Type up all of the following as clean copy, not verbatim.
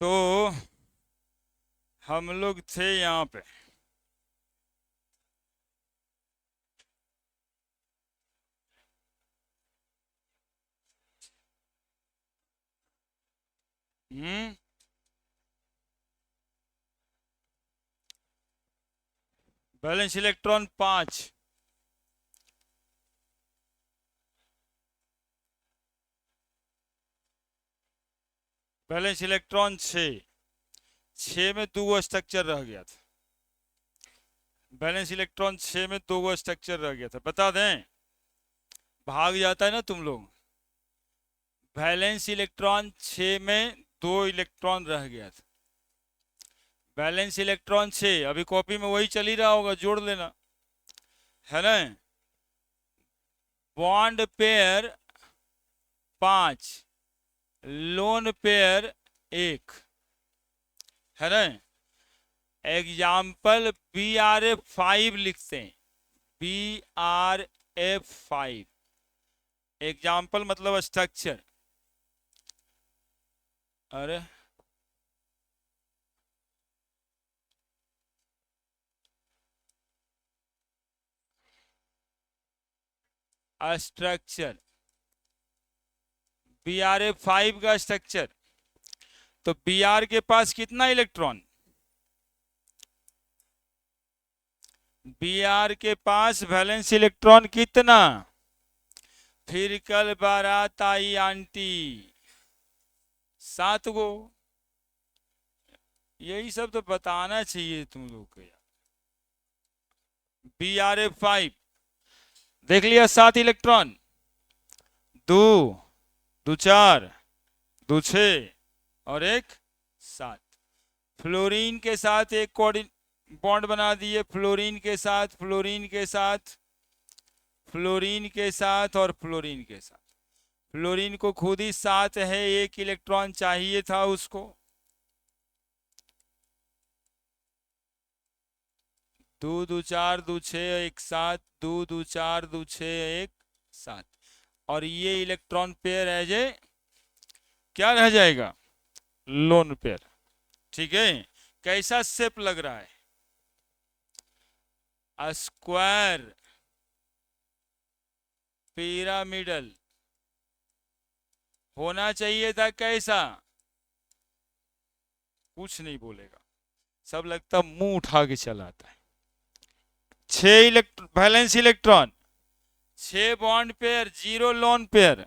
तो हम लोग थे यहाँ पे। हम्म। Balance electron 5। Balance electron 6। 6 में 2 स्ट्रक्चर रह गया था। बैलेंस इलेक्ट्रॉन 6 में 2 स्ट्रक्चर रह गया था, बता दें। भाग जाता है ना तुम लोग। बैलेंस इलेक्ट्रॉन 6 में 2 इलेक्ट्रॉन रह गया था। बैलेंस इलेक्ट्रॉन 6, अभी कॉपी में वही चल ही रहा होगा, जोड़ लेना, है ना। बॉन्ड पेयर 5, लोन पेयर 1, है ना। एग्जाम्पल BRF5 लिखते हैं। BRF5 एग्जाम्पल मतलब स्ट्रक्चर। अरे स्ट्रक्चर BRF5 का स्ट्रक्चर। तो Br के पास कितना इलेक्ट्रॉन? Br के पास वैलेंस इलेक्ट्रॉन कितना? फिर कल बारात आई आंटी, 7 गो। यही सब तो बताना चाहिए तुम लोग को यार। BRF5 देख लिया, 7 इलेक्ट्रॉन। 2 2 4 2 6 और 1 7। फ्लोरीन के साथ एक बॉन्ड बना दिए, फ्लोरीन के साथ, फ्लोरीन के साथ, फ्लोरीन के साथ और फ्लोरीन के साथ। फ्लोरीन को खुद ही 7 है, 1 इलेक्ट्रॉन चाहिए था उसको। 2 2 4 2 6 1 7, 2 2 4 2 6 1 7। और ये इलेक्ट्रॉन पेयर है जे क्या रह जाएगा? Lone pair. ठीक है। कैसा शेप लग रहा है? स्क्वायर पिरामिडल होना चाहिए था। कैसा? कुछ नहीं बोलेगा, सब लगता मुंह उठा के चला आता है। 6 valence electron, 6 bond pair, 0 lone pair.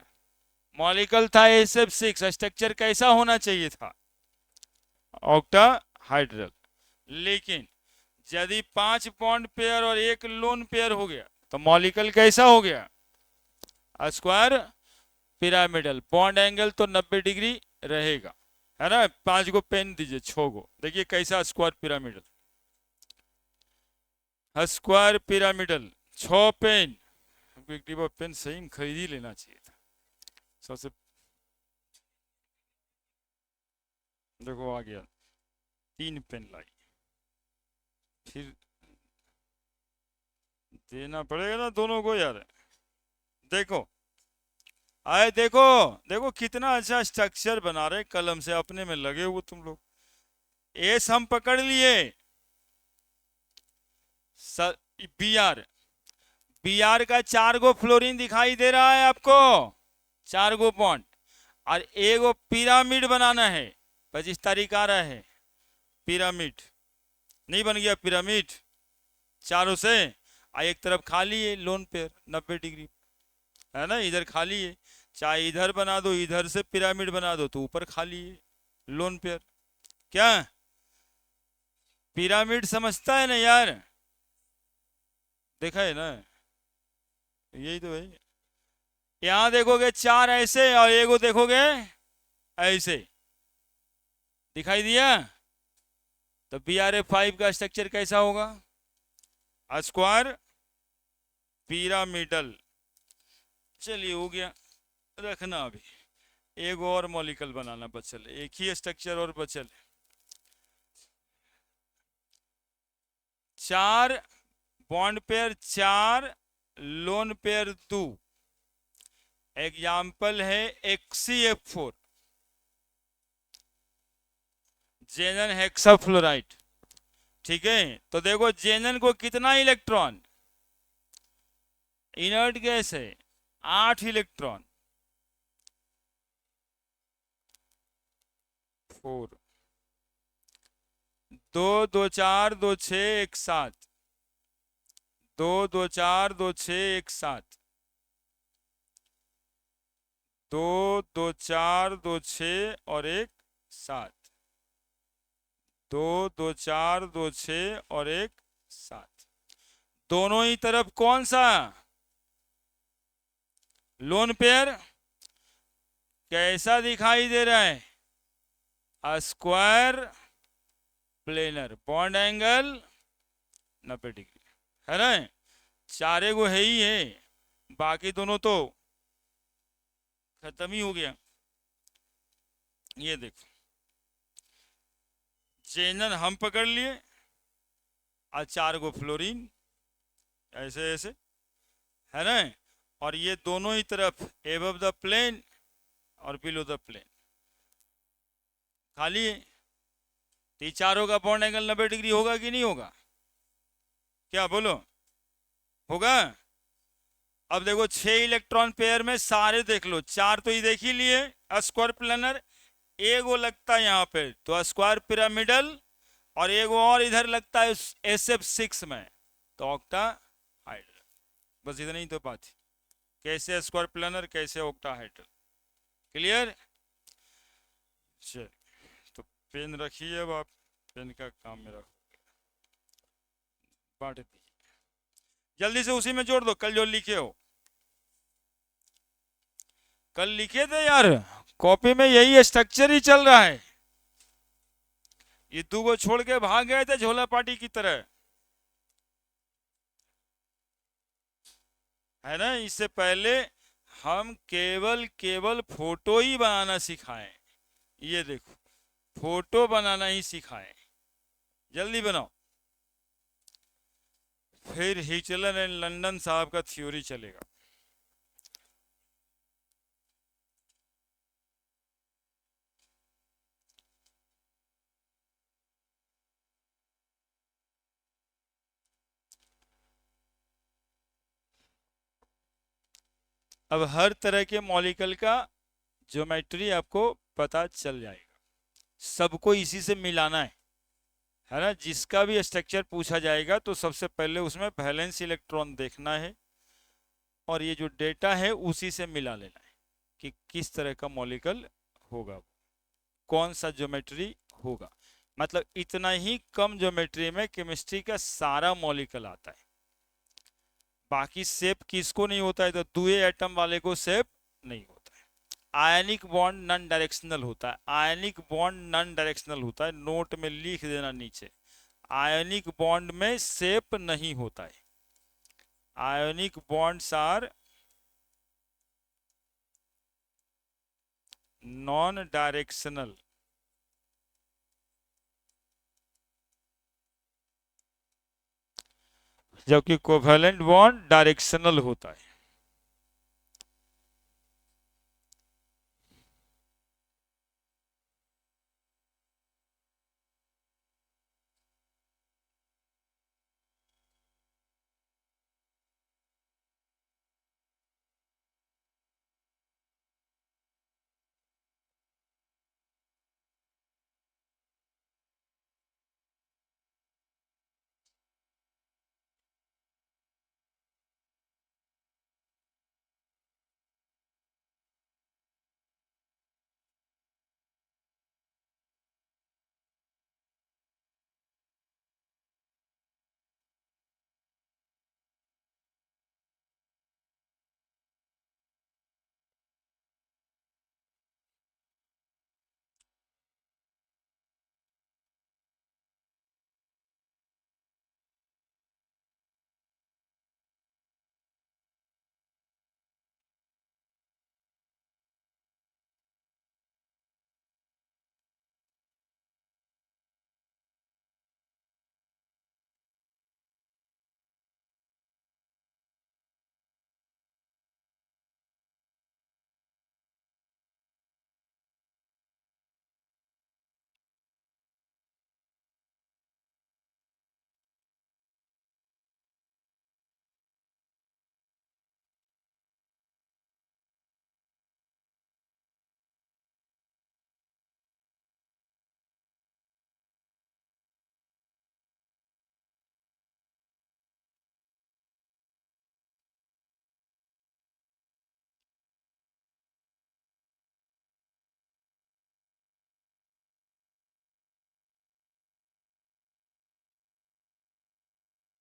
Molecule था SF6। स्ट्रक्चर कैसा होना चाहिए था? ऑक्टाहाइड्रल। लेकिन यदि 5 बॉन्ड पेयर और 1 लोन पेयर हो गया तो मॉलिक्यूल कैसा हो गया? Square pyramidal. बॉन्ड एंगल तो 90 डिग्री रहेगा, है ना। 5 गो पेन दीजिए, 6 गो, देखिए कैसा square pyramidal. Square pyramidal 6 pen. हमको एक डिब्बा पेन सही में खरीद ही लेना चाहिए था। सबसे देखो आ गया, 3 पेन लाई। फिर देना पड़ेगा ना दोनों को यार। देखो आए, देखो देखो कितना अच्छा स्ट्रक्चर बना रहे कलम से, अपने में लगे हुए तुम लोग। एस हम पकड़ लिए। Br, Br का 4 गो फ्लोरीन दिखाई दे रहा है आपको, 4 गो बॉन्ड। और एगो पिरामिड बनाना है। 25 तारीख आ रहा है। पिरामिड नहीं बन गया पिरामिड चारों से। एक तरफ खाली है लोन पेयर 90 डिग्री, है ना। इधर खाली है, चाहे इधर बना दो, इधर से पिरामिड बना दो तो ऊपर खाली है लोन पेयर। क्या पिरामिड समझता है ना यार? देखा है ना, यही तो है। यहां देखोगे 4 ऐसे और एगो देखोगे ऐसे, दिखाई दिया। तो BRF5 का स्ट्रक्चर कैसा होगा? Square pyramidal. चलिए हो गया, रखना। अभी एक और मॉलिक्यूल बनाना बचल, एक ही स्ट्रक्चर और बचल। 4 bond pair, 4 lone pair 2। Example है HCF4। जेनन हेक्साफ्लोराइड। ठीक है, तो देखो जेनन को कितना इलेक्ट्रॉन, इनर्ट गैस है, 8 इलेक्ट्रॉन, 4, 2 2 4 2 6 1 7, 2 2 4 2 6 1 7, 2 2 4 2 6 और 1 7, 2 2 4 2 6 और 1 7। दोनों ही तरफ कौन सा लोन पेयर कैसा दिखाई दे रहा है, square planar, bond angle 90 degree, है ना। चारे को है ही है, बाकी दोनों तो खत्म ही हो गया। ये देखो जेनन हम पकड़ लिए और 4 को फ्लोरीन, ऐसे ऐसे, है ना। और ये दोनों ही तरफ एबव द प्लेन और बिलो द प्लेन खाली है। तो चारों का बॉन्ड एंगल 90 डिग्री होगा कि नहीं होगा, क्या बोलो, होगा। अब देखो 6 इलेक्ट्रॉन पेयर में सारे देख लो, 4 तो ही देख ही लिए स्क्वायर प्लेनर, एगो लगता है यहाँ पे तो स्क्वायर पिरामिडल, और एगो और इधर लगता है SF6 में तो ऑक्टा हाइड्रल। बस इतना ही तो बात है, कैसे स्क्वायर प्लेनर कैसे ऑक्टा हाइड्रल, क्लियर। चल तो पेन रखिए, अब आप पेन का काम मेरा बांट दीजिए, जल्दी से उसी में जोड़ दो, कल जो लिखे हो, कल लिखे थे यार, कॉपी में यही स्ट्रक्चर ही चल रहा है। ये 2 को छोड़ के भाग गए थे झोला पार्टी की तरह, है ना। इससे पहले हम केवल फोटो ही बनाना सिखाएं, ये देखो फोटो बनाना ही सिखाएं, जल्दी बनाओ। फिर हिटलर एंड लंदन साहब का थ्योरी चलेगा। अब हर तरह के मॉलिक्यूल का ज्योमेट्री आपको पता चल जाएगा, सबको इसी से मिलाना है ना। जिसका भी स्ट्रक्चर पूछा जाएगा तो सबसे पहले उसमें वैलेंस इलेक्ट्रॉन देखना है, और ये जो डेटा है उसी से मिला लेना है कि किस तरह का मॉलिक्यूल होगा, कौन सा ज्योमेट्री होगा। मतलब इतना ही कम ज्योमेट्री में केमिस्ट्री का सारा मॉलिक्यूल आता है। बाकी शेप किसको नहीं होता है, तो दुए एटम वाले को शेप नहीं होता है। आयनिक बॉन्ड नॉन डायरेक्शनल होता है, आयनिक बॉन्ड नॉन डायरेक्शनल होता है, नोट में लिख देना नीचे, आयनिक बॉन्ड में शेप नहीं होता है, ionic bonds are non directional. जबकि कोवैलेंट बॉन्ड डायरेक्शनल होता है।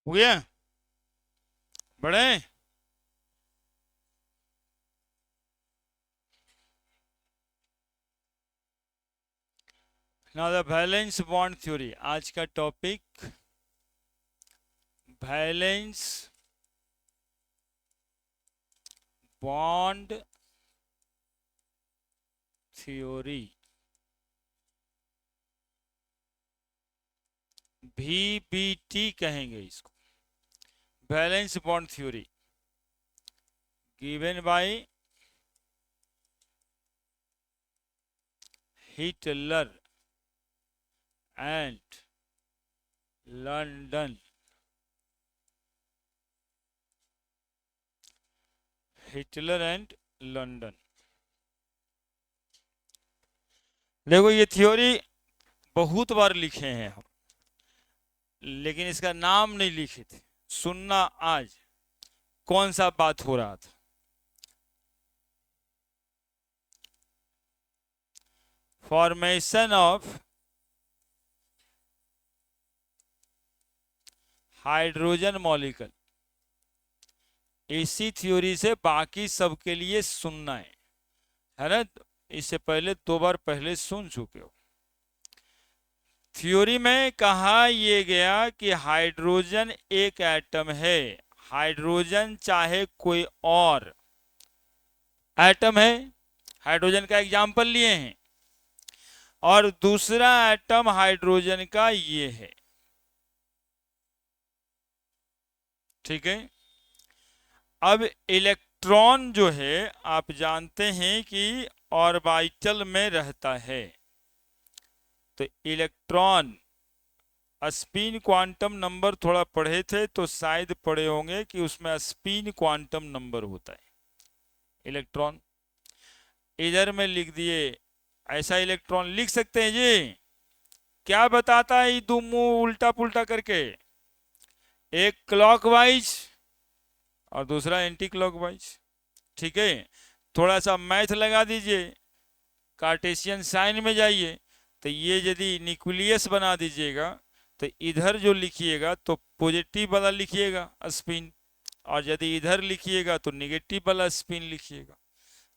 हो गया? बड़े now the valence bond theory, आज का topic valence bond theory, VBT कहेंगे इसको, valence bond theory given by Heitler and London. Heitler and London. देखो ये थ्योरी बहुत बार लिखे हैं हम, लेकिन इसका नाम नहीं लिखे थे। सुनना आज कौन सा बात हो रहा था। फॉर्मेशन ऑफ हाइड्रोजन मॉलिक्यूल, इसी थ्योरी से बाकी सबके लिए सुनना है ना। इससे पहले 2 बार पहले सुन चुके हो। थ्योरी में कहा यह गया कि हाइड्रोजन एक एटम है, हाइड्रोजन चाहे कोई और एटम है, हाइड्रोजन का एग्जाम्पल लिए हैं, और दूसरा एटम हाइड्रोजन का ये है, ठीक है। अब इलेक्ट्रॉन जो है आप जानते हैं कि ऑर्बिटल में रहता है, तो इलेक्ट्रॉन स्पिन क्वांटम नंबर थोड़ा पढ़े थे तो शायद पढ़े होंगे कि उसमें स्पिन क्वांटम नंबर होता है। इलेक्ट्रॉन इधर में लिख दिए, ऐसा इलेक्ट्रॉन लिख सकते हैं जी। क्या बताता है ये दो मुंह उल्टा पुल्टा करके, एक क्लॉकवाइज और दूसरा एंटी क्लॉकवाइज, ठीक है। थोड़ा सा मैथ लगा दीजिए, कार्टेशियन साइन में जाइए, तो ये यदि न्यूक्लियस बना दीजिएगा तो इधर जो लिखिएगा तो पॉजिटिव वाला लिखिएगा स्पिन, और यदि इधर लिखिएगा तो नेगेटिव वाला स्पिन लिखिएगा।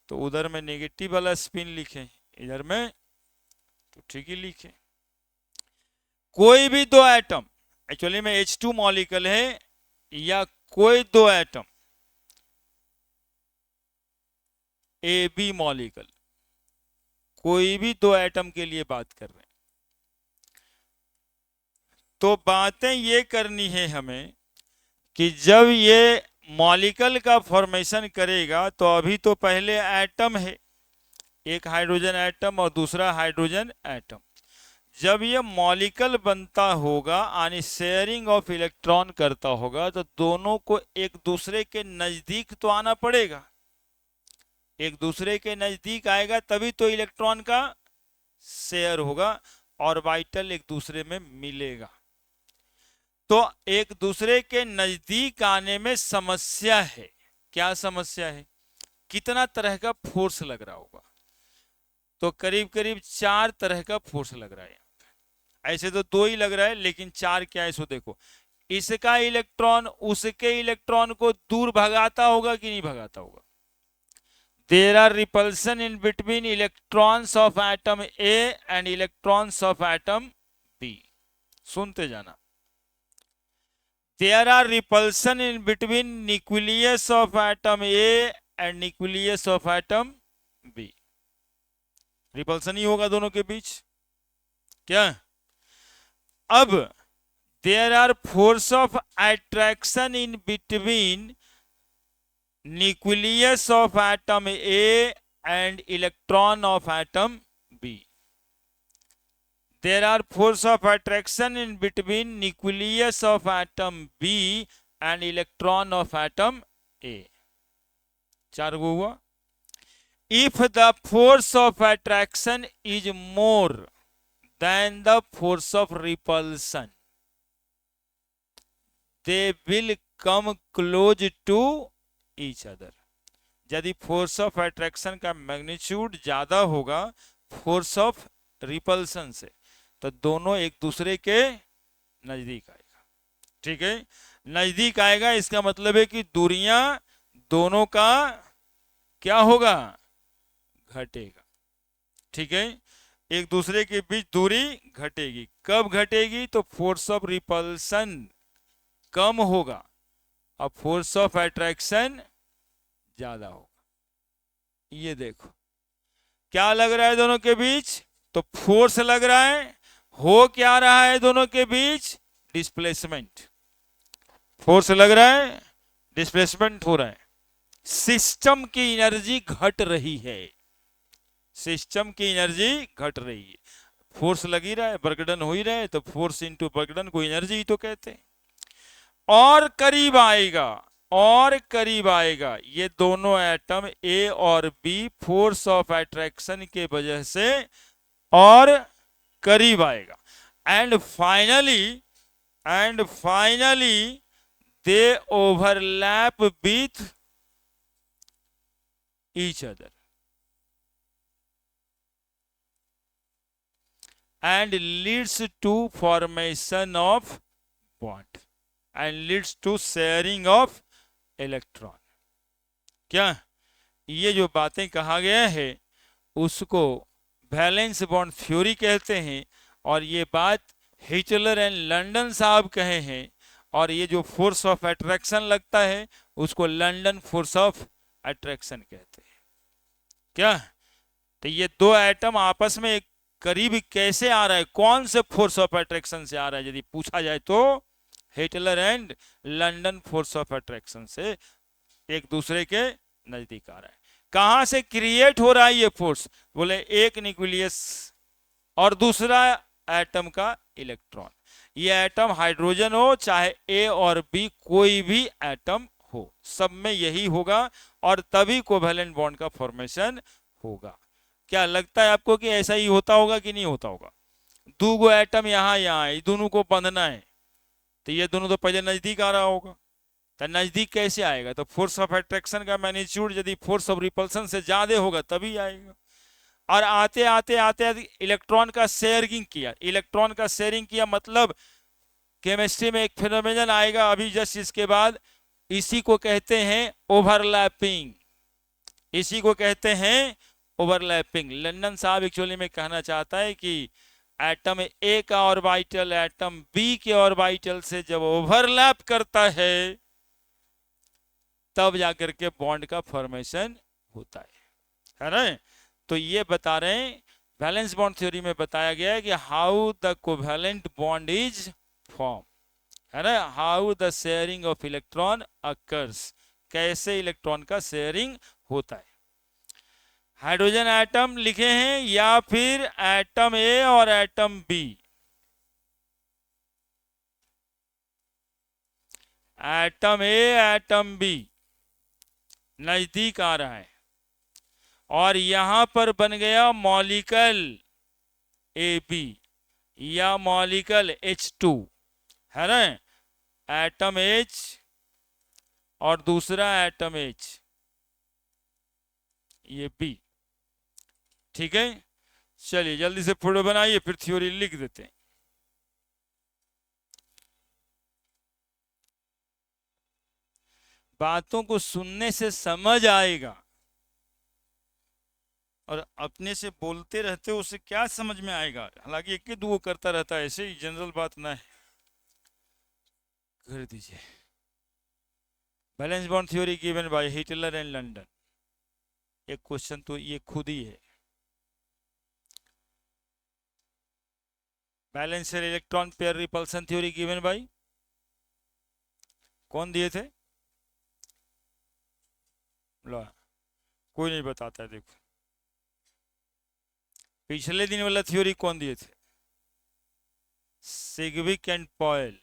तो उधर में नेगेटिव वाला स्पिन लिखे, इधर में तो ठीक ही लिखे। कोई भी दो एटम, एक्चुअली में H2 मॉलिक्यूल है या कोई दो एटम AB मॉलिक्यूल, कोई भी दो एटम के लिए बात कर रहे हैं, तो बातें ये करनी है हमें कि जब ये मॉलिक्यूल का फॉर्मेशन करेगा तो अभी तो पहले एटम है, एक हाइड्रोजन एटम और दूसरा हाइड्रोजन एटम। जब ये मॉलिक्यूल बनता होगा यानी शेयरिंग ऑफ इलेक्ट्रॉन करता होगा, तो दोनों को एक दूसरे के नजदीक तो आना पड़ेगा। एक दूसरे के नजदीक आएगा तभी तो इलेक्ट्रॉन का शेयर होगा, ऑर्बिटल एक दूसरे में मिलेगा। तो एक दूसरे के नजदीक आने में समस्या है। क्या समस्या है? कितना तरह का फोर्स लग रहा होगा? तो करीब करीब 4 तरह का फोर्स लग रहा है। ऐसे तो 2 ही लग रहा है, लेकिन 4 क्या है सो देखो। इसका इलेक्ट्रॉन उसके इलेक्ट्रॉन को दूर भगाता होगा कि नहीं भगाता होगा? There are repulsion in between electrons of atom A and electrons of atom B. सुनते जाना। There are repulsion in between nucleus of atom A and nucleus of atom B. Repulsion ही होगा दोनों के बीच, क्या? अब there are force of attraction in between nucleus of atom A and electron of atom B. There are force of attraction in between nucleus of atom B and electron of atom A. 4 गो हुआ। If the force of attraction is more than the force of repulsion, they will come close to each other. यदि force of attraction का magnitude ज्यादा होगा force of repulsion से, तो दोनों एक दूसरे के नजदीक आएगा, ठीक है। नजदीक आएगा इसका मतलब है कि दूरियां दोनों का क्या होगा, घटेगा। ठीक है, एक दूसरे के बीच दूरी घटेगी। कब घटेगी, तो फोर्स ऑफ रिपल्सन कम होगा और फोर्स ऑफ अट्रैक्शन ज्यादा होगा। ये देखो क्या लग रहा है दोनों के बीच, तो फोर्स लग रहा है। हो क्या रहा है दोनों के बीच, डिस्प्लेसमेंट। फोर्स लग रहा है, डिस्प्लेसमेंट हो रहा है। सिस्टम की एनर्जी घट रही है, सिस्टम की एनर्जी घट रही है। फोर्स लग ही रहा है, बर्गडन हो ही रहा है, तो फोर्स इंटू बर्गडन को एनर्जी ही तो कहते हैं। और करीब आएगा, और करीब आएगा, ये दोनों एटम ए और बी फोर्स ऑफ अट्रैक्शन के वजह से और करीब आएगा। And finally they overlap with each other and leads to formation of bond and leads to sharing of electron। क्या ये जो बातें कहा गया है उसको वैलेंस बॉन्ड थ्योरी कहते हैं, और ये बात हिटलर एंड लंदन साहब कहे हैं। और ये जो फोर्स ऑफ अट्रैक्शन लगता है उसको लंदन फोर्स ऑफ अट्रैक्शन कहते हैं। क्या, तो ये दो एटम आपस में करीब कैसे आ रहा है, कौन से फोर्स ऑफ अट्रैक्शन से आ रहा है, यदि पूछा जाए तो Hitler and London force of attraction से एक दूसरे के नजदीक आ रहा है। कहां से क्रिएट हो रहा है ये फोर्स, बोले एक न्यूक्लियस और दूसरा एटम का इलेक्ट्रॉन। ये एटम हाइड्रोजन हो चाहे ए और बी, कोई भी एटम हो, सब में यही होगा और तभी कोवैलेंट बॉन्ड का फॉर्मेशन होगा। क्या लगता है आपको कि ऐसा ही होता होगा कि नहीं होता होगा? दो गो एटम यहाँ यहाँ है, दोनों को बंधना है, तो ये दोनों तो पहले नजदीक आ रहा होगा। तो नजदीक कैसे आएगा, तो फोर्स ऑफ अट्रैक्शन का मैग्नीट्यूड यदि फोर्स ऑफ रिपल्सन से ज्यादा होगा तभी आएगा। और आते आते आते इलेक्ट्रॉन का शेयरिंग किया, इलेक्ट्रॉन का शेयरिंग किया मतलब केमिस्ट्री में एक फिनोमेनन आएगा अभी जस्ट इसके बाद, इसी को कहते हैं ओवरलैपिंग, इसी को कहते हैं ओवरलैपिंग। लंदन साहब एक्चुअली में कहना चाहता है कि एटम ए का ऑर्बिटल एटम बी के ऑर्बिटल से जब ओवरलैप करता है तब जाकर के बॉन्ड का फॉर्मेशन होता है ना। तो ये बता रहे हैं, वैलेंस बॉन्ड थ्योरी में बताया गया है कि how the covalent bond is form, है ना, how the sharing of electron occurs, कैसे इलेक्ट्रॉन का शेयरिंग होता है। हाइड्रोजन एटम लिखे हैं या फिर एटम ए और atom B, atom A atom B नजदीक आ रहा है और यहां पर बन गया मॉलिक्यूल ए बी या मॉलिक्यूल H2, है ना, एटम H और दूसरा एटम H, ये बी। ठीक है, चलिए जल्दी से फोटो बनाइए फिर थ्योरी लिख देते हैं। बातों को सुनने से समझ आएगा और अपने से बोलते रहते हो उसे क्या समझ में आएगा, हालांकि एक ही दो करता रहता है, ऐसे ही जनरल बात ना है, कर दीजिए। Balance bond theory given by Heitler and London, एक क्वेश्चन तो ये खुद ही है। Balance electron pair repulsion theory given bye, कौन दिए थे? लो, कोई नहीं बताता है, देखो पिछले दिन वाला थ्योरी कौन दिए थे? सिग्विक एंड पॉयल।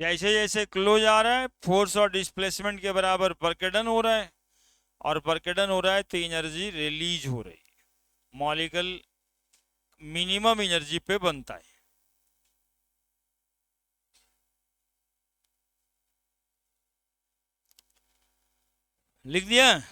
जैसे जैसे क्लोज आ रहा है फोर्स और डिस्प्लेसमेंट के बराबर वर्कडन हो रहा है, और वर्कडन हो रहा है तो एनर्जी रिलीज हो रही है, मॉलिक्यूल मिनिमम एनर्जी पे बनता है। लिख दिया।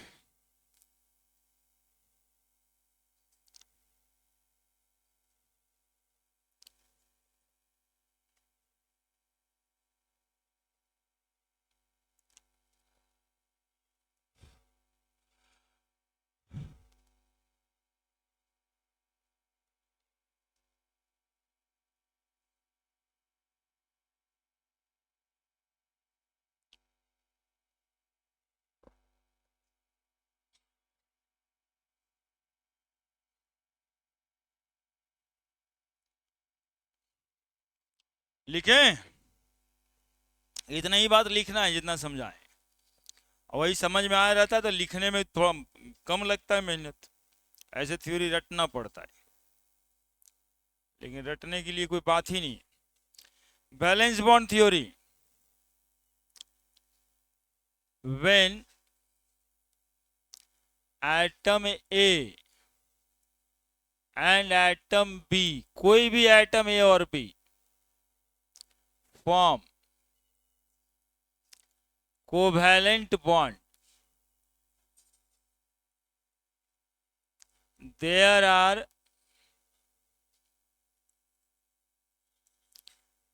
लिखे, इतना ही बात लिखना है जितना समझा है, और वही समझ में आ रहता है तो लिखने में थोड़ा कम लगता है मेहनत। ऐसे थ्योरी रटना पड़ता है, लेकिन रटने के लिए कोई बात ही नहीं। Balance bond theory, when atom A and atom B, कोई भी एटम ए और B form covalent bond, there are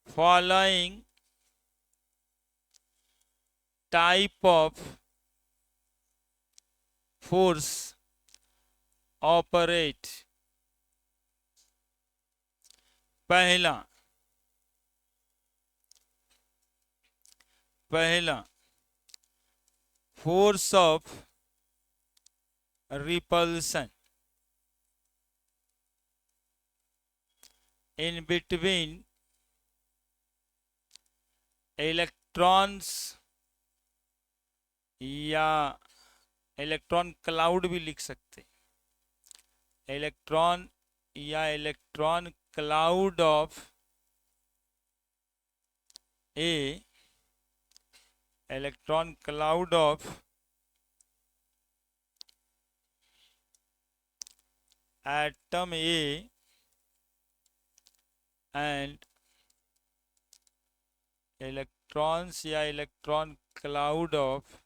following type of force operate। पहला, force of repulsion in between electrons, या इलेक्ट्रॉन क्लाउड भी लिख सकते, इलेक्ट्रॉन या electron cloud of A, electron cloud of atom A and electrons या electron cloud of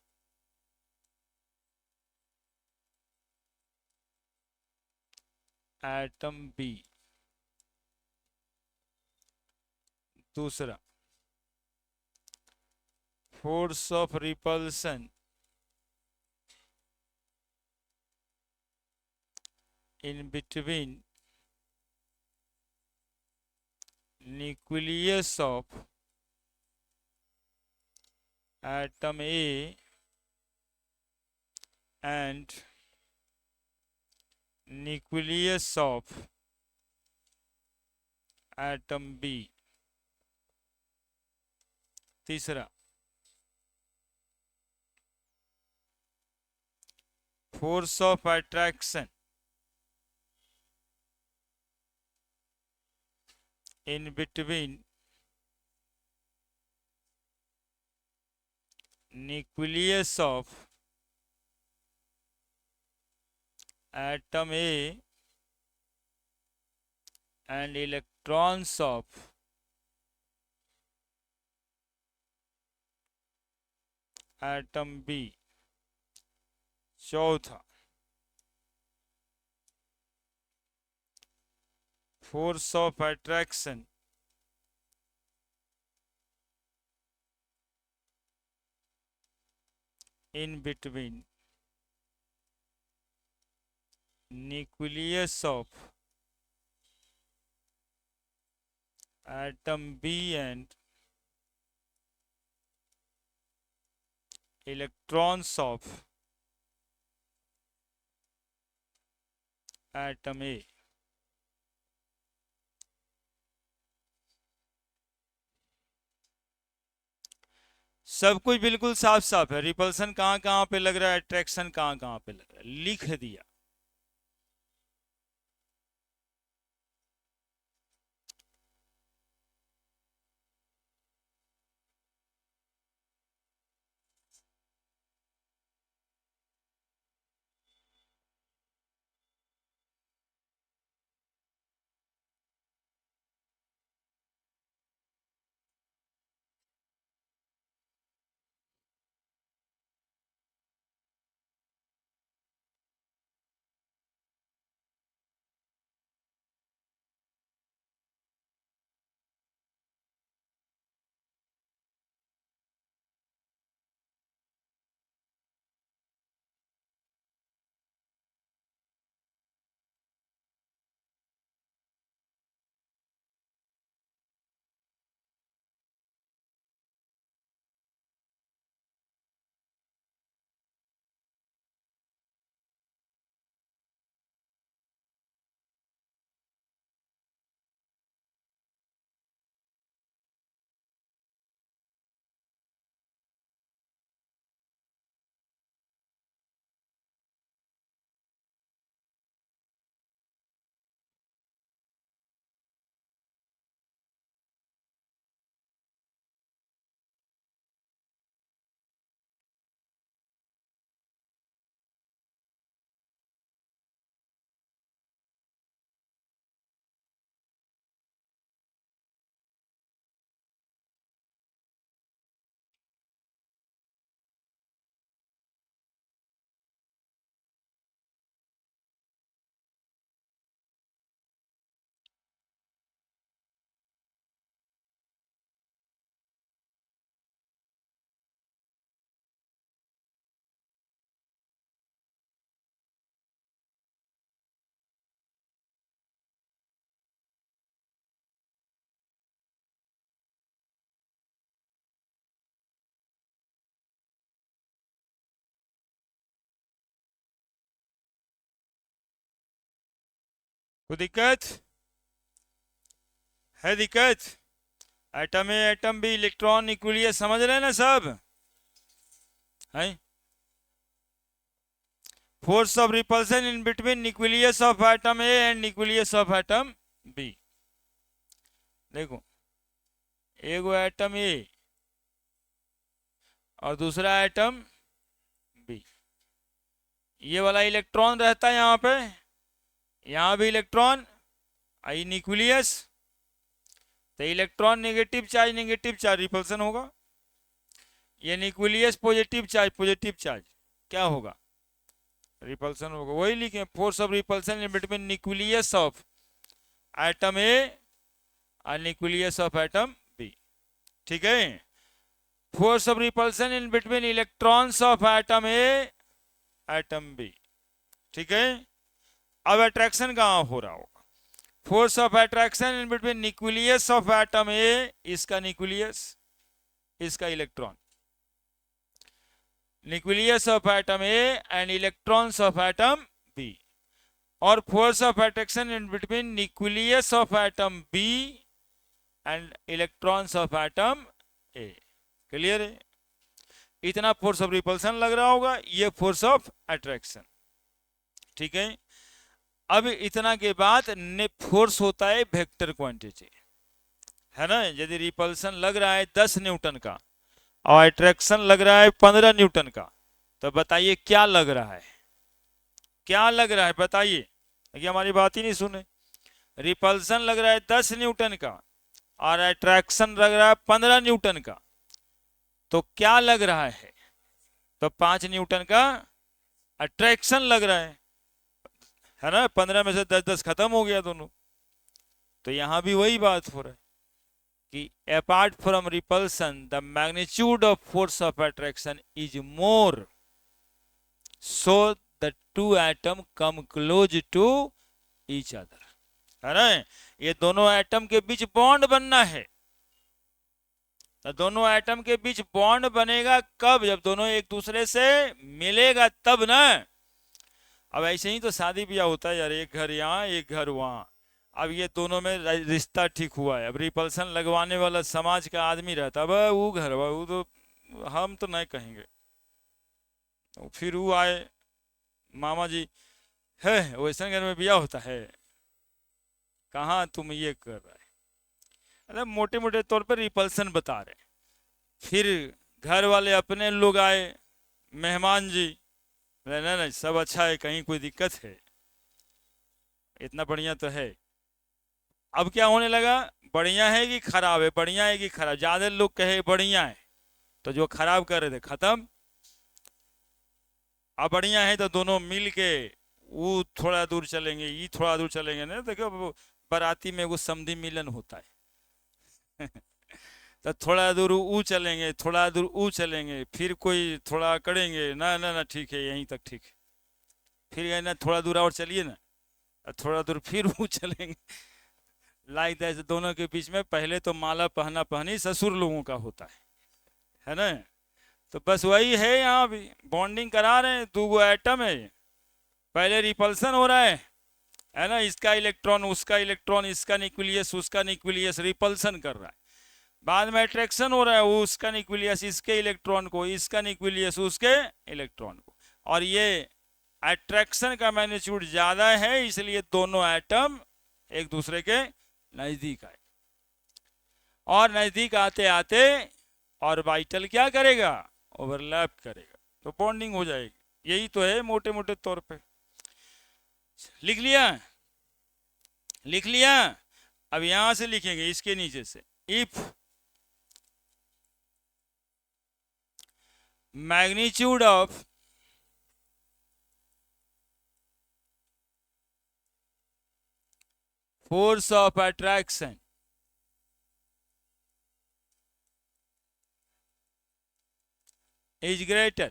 atom B. दूसरा, force of repulsion in between nucleus of atom A and nucleus of atom B। तीसरा, force of attraction in between nucleus of atom A and electrons of atom B। चौथा, force of attraction in between nucleus of atom B and electrons of atom A। सब कुछ बिल्कुल साफ साफ है, repulsion कहाँ कहाँ पे लग रहा है, अट्रैक्शन कहाँ कहाँ पे लग रहा है, लिख दिया। कोई दिक्कत है? दिक्कत? Atom A atom B electron nucleus, समझ रहे हैं ना सब? है force of repulsion in between nucleus of atom A and nucleus of atom B. देखो एगो एटम ए और दूसरा एटम बी, ये वाला इलेक्ट्रॉन रहता है यहाँ पे, यहाँ भी इलेक्ट्रॉन, आई न्यूक्लियस, तो इलेक्ट्रॉन नेगेटिव चार्ज रिपल्सन होगा। ये न्यूक्लियस पॉजिटिव चार्ज क्या होगा? रिपल्सन होगा। वही लिखे force of repulsion in between nucleus of atom A और न्यूक्लियस ऑफ एटम बी। ठीक है, force of repulsion in between electrons of atom A atom B. ठीक है, अब अट्रैक्शन कहाँ हो रहा होगा? Force of attraction in between nucleus of atom A, इसका न्यूक्लियस, इसका electron, nucleus of atom A and electrons of atom B, और force of attraction in between nucleus of atom B and electrons of atom A. Clear है? इतना force of repulsion लग रहा होगा, ये force of attraction. ठीक है, अब इतना के बाद फोर्स होता है वेक्टर क्वांटिटी, है ना? यदि रिपल्सन लग रहा है 10 न्यूटन का और अट्रैक्शन लग रहा है 15 न्यूटन का, तो बताइए क्या लग रहा है? क्या लग रहा है बताइए? देखिए हमारी बात ही नहीं सुने। रिपल्सन लग रहा है 10 न्यूटन का और अट्रैक्शन लग रहा है 15 न्यूटन का, तो क्या लग रहा है? तो 5 न्यूटन का अट्रैक्शन लग रहा है ना? 15 में से 10 खत्म हो गया दोनों। तो यहां भी वही बात हो रहा है कि apart from repulsion the magnitude of force of attraction is more, so the two atom come close to each other, है ना? ये दोनों एटम के बीच बॉन्ड बनना है। तो दोनों एटम के बीच बॉन्ड बनेगा कब? जब दोनों एक दूसरे से मिलेगा तब ना। अब ऐसे ही तो शादी ब्याह होता है यार, एक घर यहाँ एक घर वहां। अब ये दोनों में रिश्ता ठीक हुआ है, अब रिपल्सन लगवाने वाला समाज का आदमी रहता है, वो घर वो तो हम तो नहीं कहेंगे। तो फिर वो आए मामा जी है वैसे घर में ब्याह होता है, कहाँ तुम ये कर रहा है? मतलब मोटे मोटे तौर पर रिपल्सन बता रहे। फिर घर वाले अपने लोग आए, मेहमान जी, नहीं नहीं सब अच्छा है, कहीं कोई दिक्कत है? इतना बढ़िया तो है। अब क्या होने लगा? बढ़िया है कि खराब है, बढ़िया है कि खराब? ज्यादा लोग कहे बढ़िया है, तो जो खराब कर रहे थे खत्म। अब बढ़िया है तो दोनों मिल के वो थोड़ा दूर चलेंगे, ये थोड़ा दूर चलेंगे ना। देखो बाराती में वो समधी मिलन होता है तो थोड़ा दूर वो चलेंगे, थोड़ा दूर वो चलेंगे, फिर कोई थोड़ा करेंगे, ना ना ना ठीक है यहीं तक ठीक है, फिर गए ना थोड़ा दूर और चलिए ना, थोड़ा दूर फिर वो चलेंगे। लाइक दैट दोनों के बीच में पहले तो माला पहना पहनी ससुर लोगों का होता है ना? तो बस वही है, यहाँ भी बॉन्डिंग करा रहे हैं, दो एटम है, पहले रिपल्सन हो रहा है ना? इसका इलेक्ट्रॉन उसका इलेक्ट्रॉन, इसका न्यूक्लियस उसका न्यूक्लियस रिपल्सन कर रहा है। बाद में अट्रैक्शन हो रहा है, वो उसका न्यूक्लियस इसके इलेक्ट्रॉन को, इसका न्यूक्लियस उसके इलेक्ट्रॉन को, और ये अट्रैक्शन का मैग्नीट्यूड ज्यादा है, इसलिए दोनों एटम एक दूसरे के नजदीक आए, और नजदीक आते आते ऑर्बिटल क्या करेगा? ओवरलैप करेगा, तो बॉन्डिंग हो जाएगी। यही तो है मोटे मोटे तौर पे। लिख लिया? लिख लिया? अब यहां से लिखेंगे इसके नीचे से, if magnitude of force of attraction is greater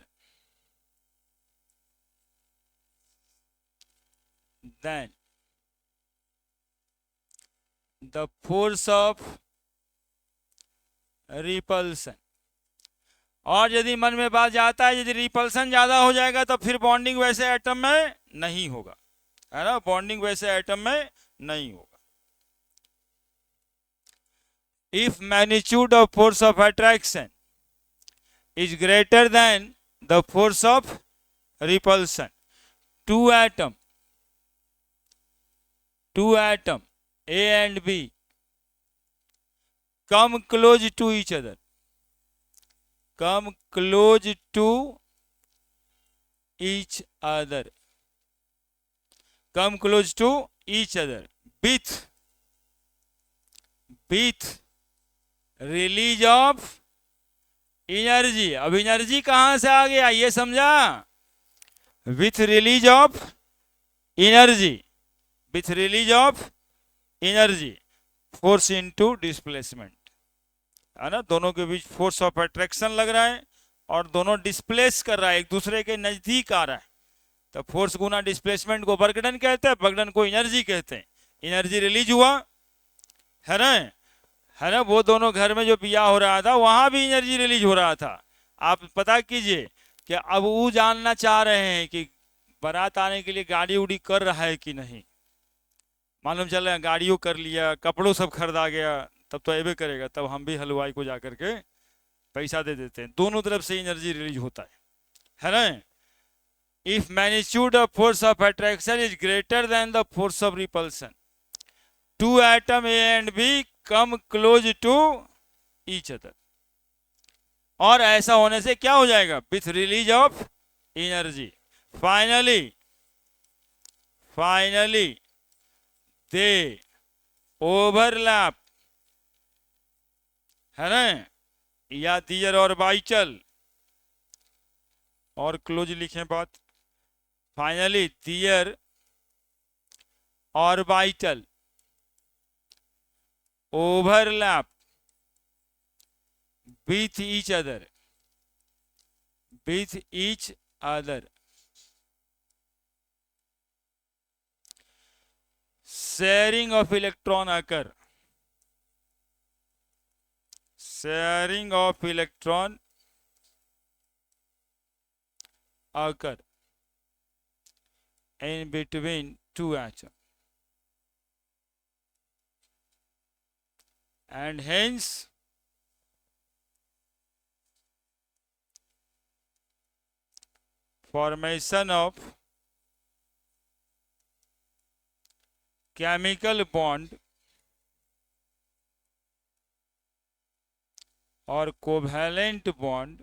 than the force of repulsion। और यदि मन में बात जाता है यदि रिपल्सन ज्यादा हो जाएगा तो फिर बॉन्डिंग वैसे एटम में नहीं होगा, है ना? बॉन्डिंग वैसे एटम में नहीं होगा। If magnitude of force of attraction is greater than the force of repulsion, two atom A and B come close to each other, come close to each other, come close to each other with release of energy. अब energy कहां से आ गया ये समझा? With release of energy, with release of energy, force into displacement, है ना। दोनों के बीच फोर्स ऑफ अट्रैक्शन लग रहा है और दोनों डिस्प्लेस कर रहा है, एक दूसरे के नजदीक आ रहा है। तो फोर्स गुना डिस्प्लेसमेंट को वर्क डन कहते हैं, वर्क डन को एनर्जी कहते हैं। एनर्जी रिलीज हुआ, है ना, है ना। वो दोनों घर में जो बिया हो रहा था वहां भी एनर्जी रिलीज हो रहा था। आप पता कीजिए कि अब वो जानना चाह रहे हैं कि बारात आने के लिए गाड़ी उड़ी कर रहा है कि नहीं। मालूम चल रहा है गाड़ियों कर लिया, कपड़ों सब खरीदा गया, तब तो ऐबे करेगा, तब हम भी हलवाई को जाकर के पैसा दे देते हैं। दोनों तरफ से एनर्जी रिलीज होता है ना। If magnitude of force of attraction is greater than the force of repulsion, two atom A and B come close to each other. और ऐसा होने से क्या हो जाएगा? With release of energy, finally they overlap, है ना, या दियर और बाइचल, और क्लोज लिखें बात, फाइनली दियर और बाइटल overlap with each other, with each other, sharing of electron occur, sharing of electron occur in between two atoms, and hence formation of chemical bond or covalent bond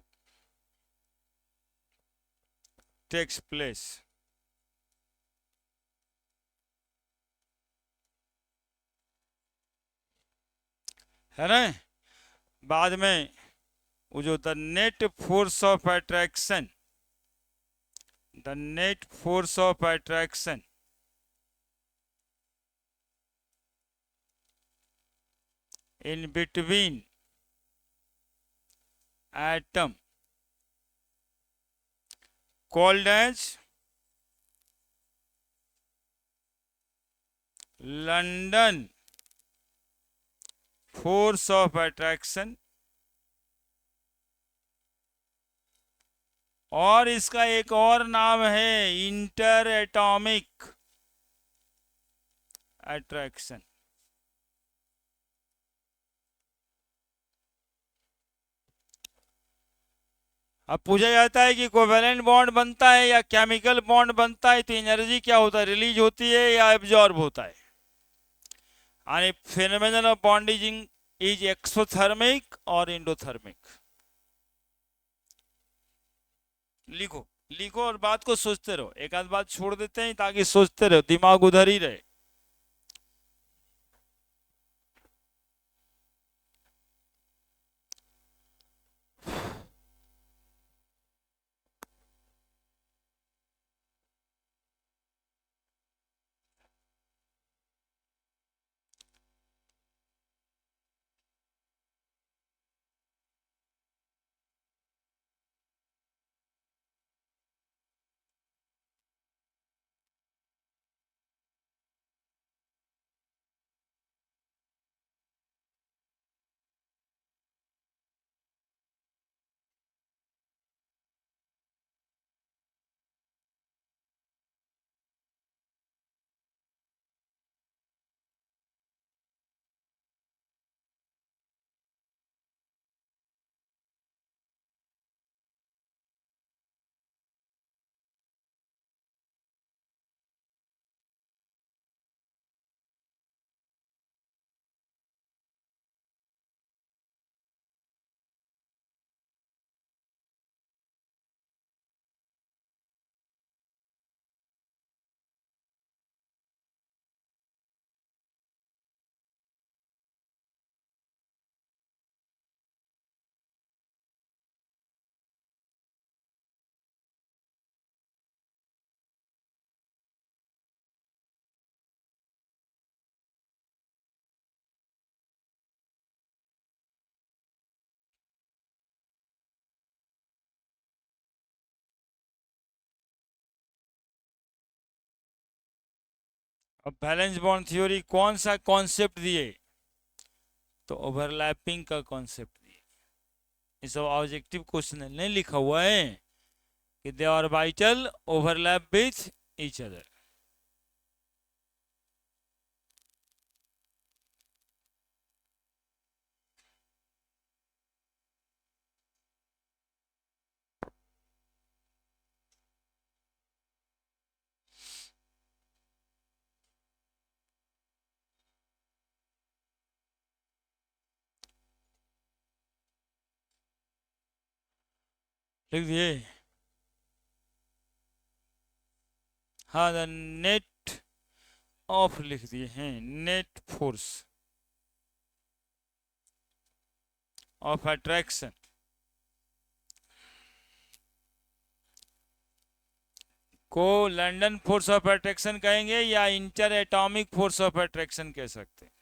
takes place। है ना। बाद में वो जो the net force of attraction, the net force of attraction in between atom called as London force of attraction, और इसका एक और नाम है इंटर एटॉमिक अट्रैक्शन। अब पूछा जाता है कि कोवेलेंट बॉन्ड बनता है या केमिकल बॉन्ड बनता है तो एनर्जी क्या होता है, रिलीज होती है या एब्जॉर्ब होता है। यानी phenomenon of bonding is exothermic और एंडोथर्मिक। लिखो लिखो और बात को सोचते रहो, एक आध बात छोड़ देते हैं ताकि सोचते रहो, दिमाग उधर ही रहे। अब बैलेंस बॉन्ड थ्योरी कौन सा कॉन्सेप्ट दिए? तो ओवरलैपिंग का कॉन्सेप्ट दिए। इस ऑब्जेक्टिव क्वेश्चन नहीं लिखा हुआ है कि they are vital overlap with each other. लिख दिए? हाँ, द नेट ऑफ लिख दिए हैं, नेट फोर्स ऑफ अट्रैक्शन को लंदन फोर्स ऑफ अट्रैक्शन कहेंगे या inter atomic force of attraction कह सकते हैं।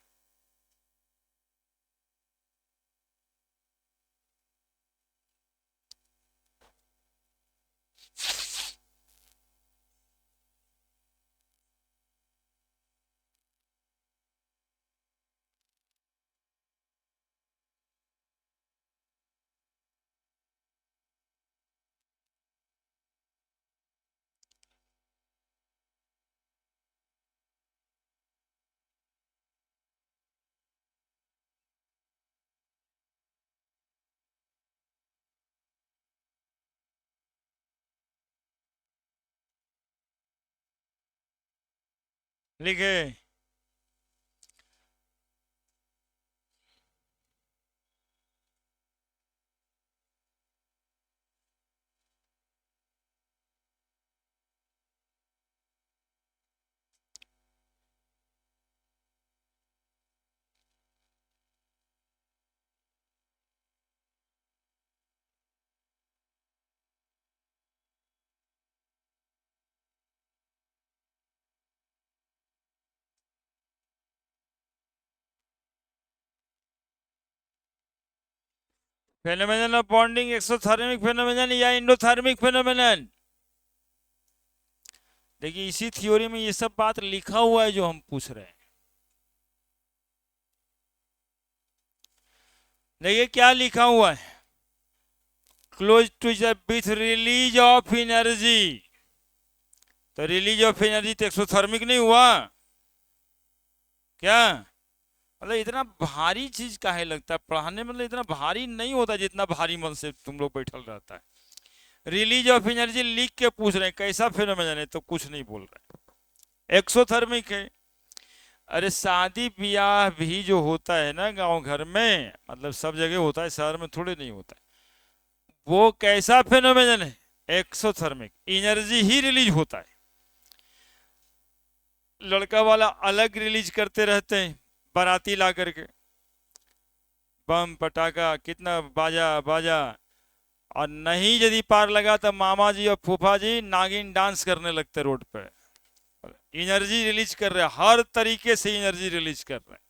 लिखे? Phenomenon of bonding exothermic phenomenon या इंडोथर्मिक फेनोमेनन। देखिए इसी थ्योरी में ये सब बात लिखा हुआ है जो हम पूछ रहे हैं। देखिए क्या लिखा हुआ है, close to with release of energy. तो रिलीज ऑफ एनर्जी तो एक्सोथर्मिक नहीं हुआ क्या? मतलब इतना भारी चीज काहे लगता है पढ़ाने, मतलब इतना भारी नहीं होता जितना भारी मन से तुम लोग बैठल रहता है। रिलीज ऑफ एनर्जी लिख के पूछ रहे हैं कैसा फेनोमेनन है, तो कुछ नहीं बोल रहे, एक्सोथर्मिक है। अरे शादी ब्याह भी जो होता है ना गांव घर में, मतलब सब जगह होता है, शहर में थोड़े नहीं होता है, वो कैसा फेनोमेनन है? एक्सोथर्मिक, एनर्जी ही रिलीज होता है। लड़का वाला अलग रिलीज करते रहते हैं, बाराती ला करके बम पटाखा कितना बाजा बाजा, और नहीं यदि पार लगा तो मामा जी और फूफा जी नागिन डांस करने लगते रोड पे। एनर्जी रिलीज कर रहे हैं, हर तरीके से एनर्जी रिलीज कर रहे हैं।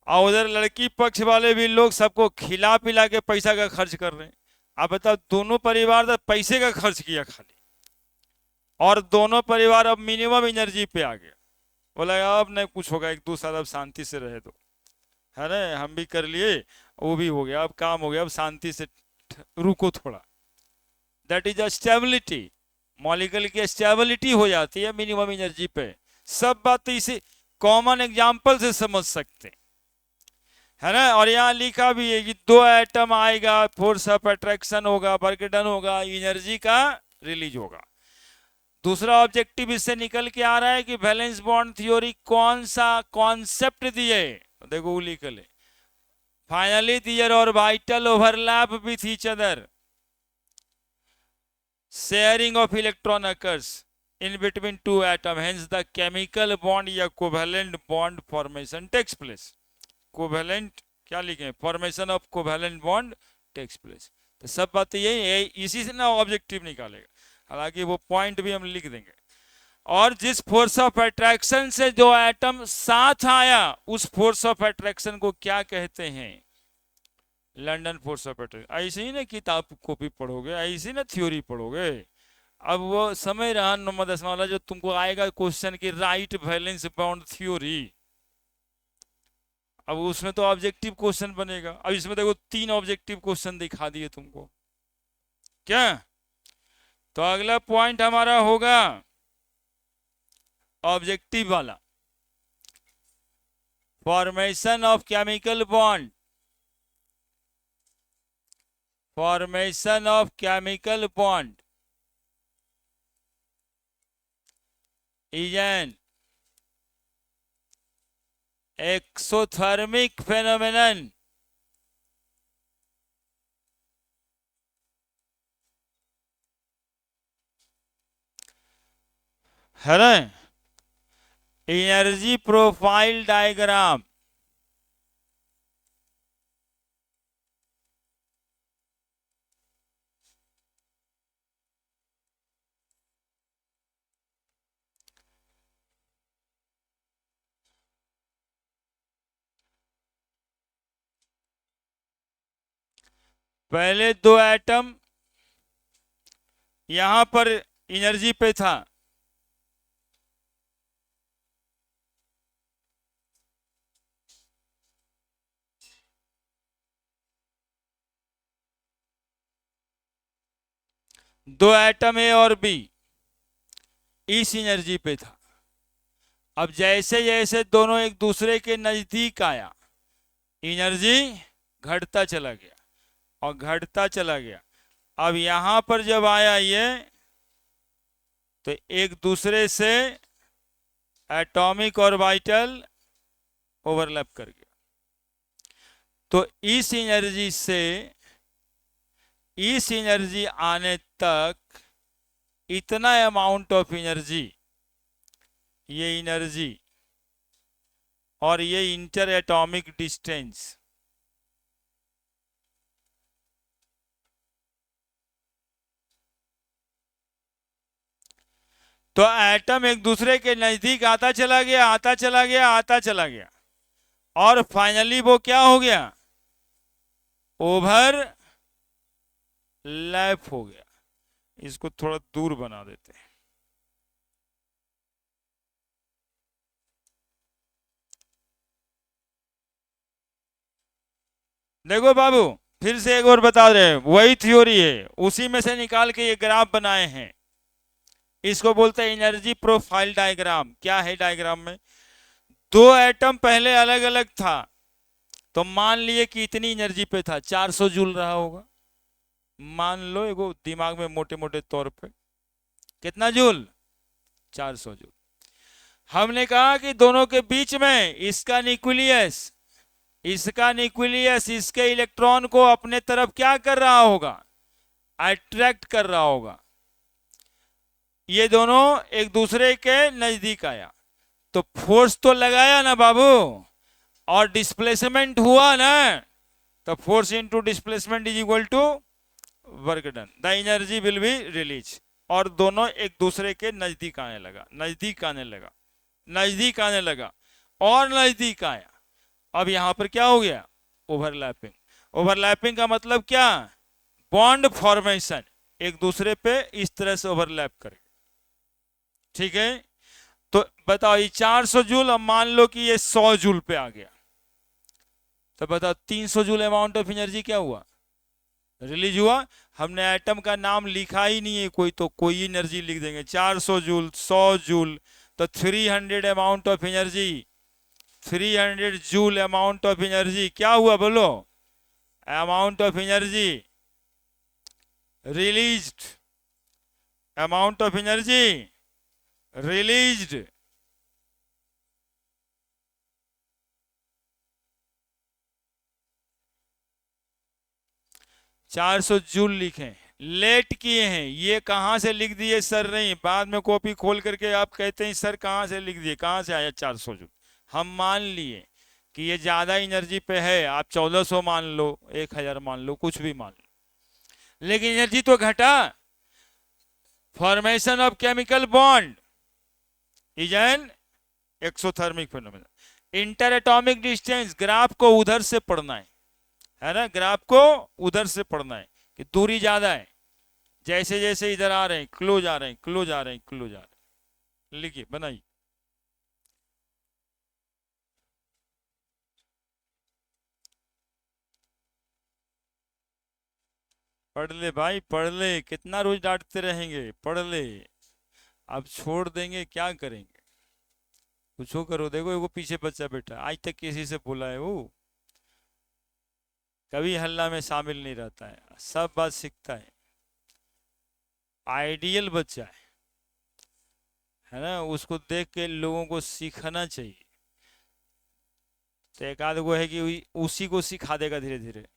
और उधर लड़की पक्ष वाले भी लोग सबको खिला पिला के पैसा का खर्च कर रहे हैं। अब बताओ, दोनों परिवार तो पैसे का खर्च किया खाली, और दोनों परिवार अब मिनिमम एनर्जी पे आ गया। बोला अब नहीं कुछ होगा, 1-2 साल अब शांति से रहे दो, है ना, हम भी कर लिए, वो भी हो गया, अब काम हो गया, अब शांति से रुको थोड़ा। That is a stability, molecule की स्टेबिलिटी हो जाती है मिनिमम एनर्जी पे। सब बात तो इसे कॉमन एग्जांपल से समझ सकते हैं, है ना। और यहाँ लिखा भी है कि 2 एटम आएगा, फोर्स ऑफ अट्रैक्शन होगा, वर्क डन होगा, एनर्जी का रिलीज होगा। दूसरा ऑब्जेक्टिव इससे निकल के आ रहा है कि वैलेंस बॉन्ड थ्योरी कौन सा कॉन्सेप्ट दिए, देखो वो लिखल है, फाइनली दियर और vital overlap with each other, sharing of electron occurs in between 2 atom, hence the chemical bond या covalent bond formation takes place। Covalent क्या लिखे, formation of covalent bond takes place. तो सब बात यही है, इसी से ना ऑब्जेक्टिव निकालेगा, हालांकि वो पॉइंट भी हम लिख देंगे। और जिस फोर्स ऑफ अट्रैक्शन से जो एटम साथ आया, उस फोर्स ऑफ अट्रैक्शन को क्या कहते हैं? London force of attraction. ऐसे ही ना किताब कॉपी पढ़ोगे, ऐसे ना थ्योरी पढ़ोगे, अब वो समझ रहा नंबर 10 वाला जो तुमको आएगा क्वेश्चन की राइट वैलेंस बॉन्ड थ्योरी। अब उसमें तो ऑब्जेक्टिव क्वेश्चन बनेगा। अब इसमें देखो 3 ऑब्जेक्टिव क्वेश्चन दिखा दिए तुमको क्या। तो अगला पॉइंट हमारा होगा ऑब्जेक्टिव वाला, formation of chemical bond. Formation of chemical bond is an exothermic phenomenon है ना। एनर्जी प्रोफाइल डायग्राम, पहले 2 एटम यहां पर एनर्जी पे था, दो एटम ए और बी इस एनर्जी पे था। अब जैसे जैसे दोनों एक दूसरे के नजदीक आया, एनर्जी घटता चला गया और घटता चला गया। अब यहां पर जब आया ये, तो एक दूसरे से एटॉमिक ऑर्बिटल ओवरलैप कर गया। तो इस एनर्जी से इस एनर्जी आने तक इतना अमाउंट ऑफ एनर्जी, ये एनर्जी और ये इंटर एटॉमिक डिस्टेंस, तो एटम एक दूसरे के नजदीक आता चला गया, आता चला गया, आता चला गया, और फाइनली वो क्या हो गया, ओवर लैप हो गया। इसको थोड़ा दूर बना देते हैं। देखो बाबू, फिर से एक और बता रहे हैं, वही थ्योरी है, उसी में से निकाल के ये ग्राफ बनाए हैं। इसको बोलते हैं एनर्जी प्रोफाइल डायग्राम। क्या है डायग्राम में, 2 एटम पहले अलग अलग था, तो मान लिए कि इतनी एनर्जी पे था, 400 जूल रहा होगा, मान लो एगो दिमाग में मोटे मोटे तौर पे, कितना जूल, 400 जूल। हमने कहा कि दोनों के बीच में इसका न्यूक्लियस इसके इलेक्ट्रॉन को अपने तरफ क्या कर रहा होगा, अट्रैक्ट कर रहा होगा। ये दोनों एक दूसरे के नजदीक आया, तो फोर्स तो लगाया ना बाबू, और डिस्प्लेसमेंट हुआ ना, तो force into displacement is equal to work done, the energy will be release. और दोनों एक दूसरे के नजदीक आने लगा, नजदीक आने लगा, नजदीक आने लगा, और नजदीक आया। अब यहां पर क्या हो गया, ओवरलैपिंग। ओवरलैपिंग का मतलब क्या, बॉन्ड फॉर्मेशन, एक दूसरे पे इस तरह से ओवरलैप करेगा। ठीक है, तो बताओ ये 400 जूल, अब मान लो कि ये 100 जूल पे आ गया, तो बताओ 300 जूल अमाउंट ऑफ एनर्जी क्या हुआ, रिलीज हुआ। हमने एटम का नाम लिखा ही नहीं है कोई, तो कोई एनर्जी लिख देंगे, 400 जूल, 100 जूल, तो 300 amount of energy, 300 joule amount of energy क्या हुआ बोलो, amount of energy released, amount of energy released. चार सौ जूल लिखे, लेट किए हैं, ये कहां से लिख दिए सर, नहीं बाद में कॉपी खोल करके आप कहते हैं सर कहां से लिख दिए, कहां से आया 400 जूल। हम मान लिए कि ये ज्यादा एनर्जी पे है, आप 1400 मान लो, 1000 मान लो, कुछ भी मान लो, लेकिन एनर्जी तो घटा। Formation of chemical bond is an exothermic phenomenon. Inter atomic distance, graph को उधर से पढ़ना है ना, ग्राफ को उधर से पढ़ना है कि दूरी ज्यादा है, जैसे जैसे इधर आ रहे हैं क्लोज आ रहे हैं, क्लोज आ रहे हैं, क्लोज आ रहे हैं। लिखिए, बनाइए। पढ़ ले भाई, पढ़ ले, कितना रोज डांटते रहेंगे, पढ़ ले। अब छोड़ देंगे, क्या करेंगे? कुछ करो। देखो वो पीछे बच्चा बैठा, आज तक किसी से बोला है वो? कभी हल्ला में शामिल नहीं रहता है, सब बात सीखता है। आइडियल बच्चा है ना, उसको देख के लोगों को सीखना चाहिए। तो एक आध वो है कि उसी को सिखा देगा धीरे धीरे।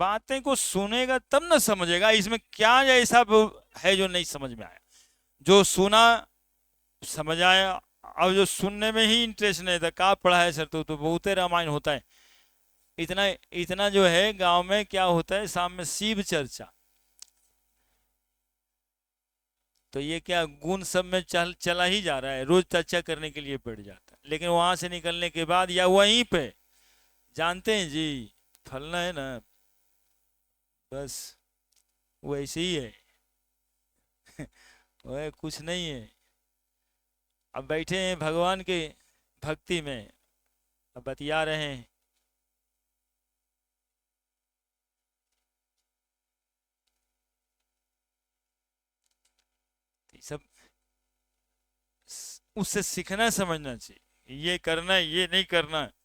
बातें को सुनेगा तब ना समझेगा इसमें क्या ऐसा है जो नहीं समझ में आया। जो सुना समझ आया। अब जो सुनने में ही इंटरेस्ट नहीं था, कहाँ पढ़ा है सर? तो बहुत रामायण होता है। इतना इतना जो है गांव में क्या होता है, शाम में शिव चर्चा। तो ये क्या गुण सब में चला ही जा रहा है, रोज चर्चा करने के लिए बैठ जाता है। लेकिन वहां से निकलने के बाद या वहीं पे जानते हैं जी, फलना है ना, बस वैसे ही है। वह कुछ नहीं है। अब बैठे हैं भगवान के भक्ति में, अब बतिया रहे हैं। ये सब उससे सीखना समझना चाहिए, ये करना है, ये नहीं करना है।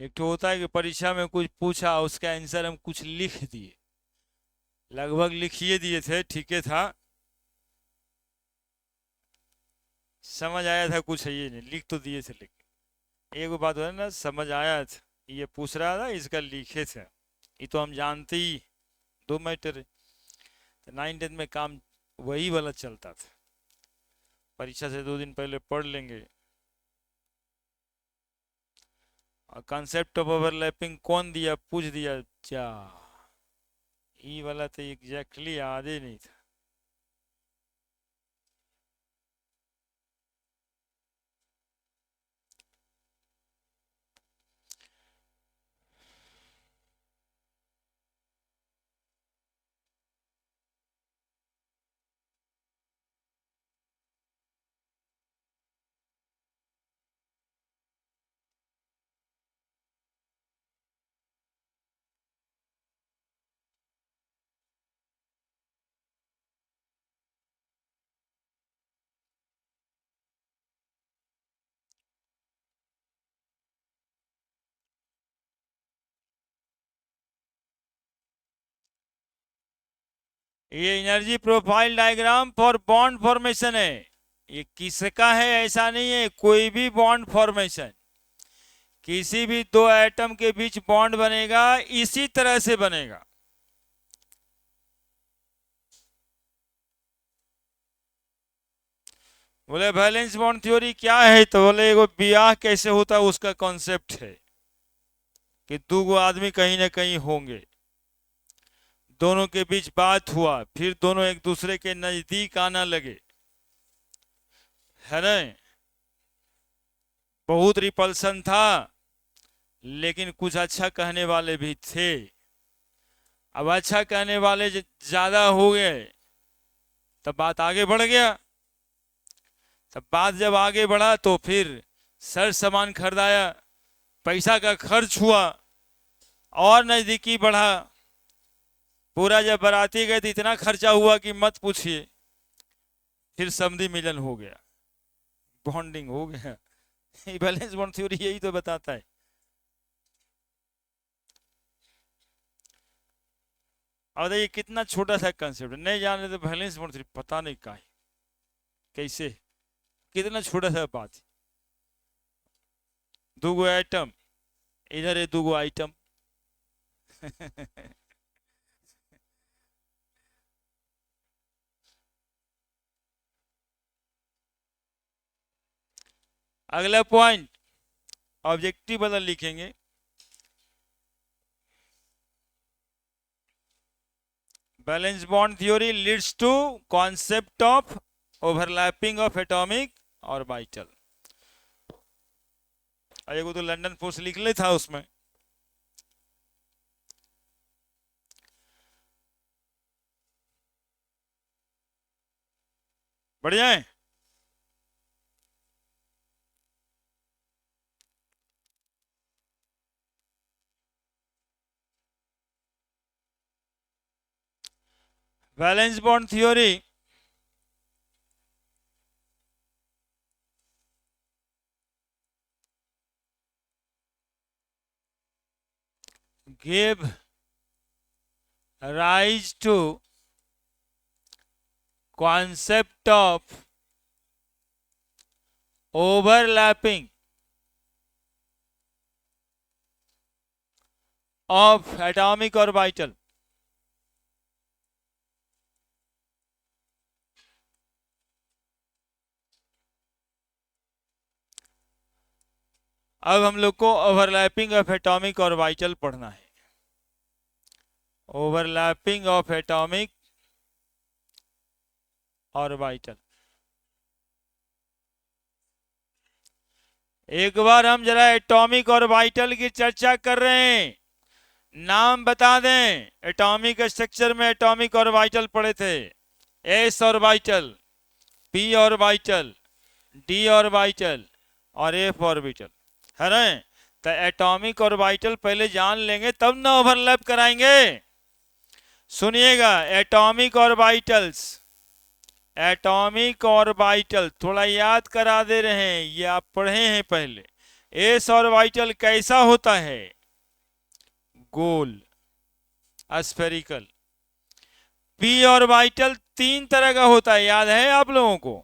एक तो होता है कि परीक्षा में कुछ पूछा, उसका आंसर हम कुछ लिख दिए, लगभग लिखिए दिए थे, ठीक है था, समझ आया था कुछ है ये नहीं, लिख तो दिए थे। लेकिन एक बात है ना, समझ आया था, ये पूछ रहा था, इसका लिखे थे, ये तो हम जानते ही, दो मैटर है। तो 9th में काम वही वाला चलता था। परीक्षा से 2 दिन पहले पढ़ लेंगे। और कॉन्सेप्ट ऑफ ओवरलैपिंग कौन दिया, पूछ दिया क्या? ये वाला तो एग्जैक्टली याद ही नहीं था। ये energy profile diagram for bond formation है। ये किसका है ऐसा नहीं है, कोई भी बॉन्ड फॉर्मेशन, किसी भी दो एटम के बीच बॉन्ड बनेगा इसी तरह से बनेगा। बोले वैलेंस बॉन्ड थ्योरी क्या है? तो बोले एगो ब्याह कैसे होता है उसका कॉन्सेप्ट है कि दो आदमी कहीं ना कहीं होंगे, दोनों के बीच बात हुआ, फिर दोनों एक दूसरे के नजदीक आना लगे, है ना? बहुत रिपल्सन था, लेकिन कुछ अच्छा कहने वाले भी थे। अब अच्छा कहने वाले ज्यादा हो गए, तब बात आगे बढ़ गया। तब बात जब आगे बढ़ा तो फिर सर सामान खरीदाया, पैसा का खर्च हुआ, और नजदीकी बढ़ा। पूरा जब बाराती गए तो इतना खर्चा हुआ कि मत पूछिए। फिर समधी मिलन हो गया, बॉन्डिंग हो गया। बैलेंस बॉन्ड थ्योरी यही तो बताता है। और ये कितना छोटा सा कंसेप्ट, नहीं जाने तो बैलेंस बॉन्ड थ्योरी पता नहीं का है कैसे, कितना छोटा सा बात। दो गो आइटम, इधर है दो गो आइटम। अगला पॉइंट, ऑब्जेक्टिव बदल लिखेंगे। Valence bond theory leads to concept of overlapping of atomic orbital. एगो तो लंदन फोर्स लिख ले था उसमें। बढ़िया है। Valence bond theory gave rise to concept of overlapping of atomic orbital। अब हम लोग को ओवरलैपिंग ऑफ एटॉमिक ऑर्बिटल पढ़ना है। Overlapping of atomic orbital. एक बार हम जरा एटॉमिक ऑर्बिटल की चर्चा कर रहे हैं, नाम बता दें। एटॉमिक स्ट्रक्चर में एटॉमिक ऑर्बिटल पढ़े थे। S orbital, P orbital, D orbital और एफ ऑर्बिटल है ना। तो एटॉमिक ऑर्बिटल पहले जान लेंगे तब ना ओवरलैप कराएंगे। सुनिएगा, एटॉमिक ऑर्बिटल्स, एटॉमिक ऑर्बिटल थोड़ा याद करा दे रहे हैं, ये आप पढ़े हैं पहले। एस ऑर्बिटल कैसा होता है? गोल, स्फेरिकल। पी ऑर्बिटल 3 तरह का होता है, याद है आप लोगों को?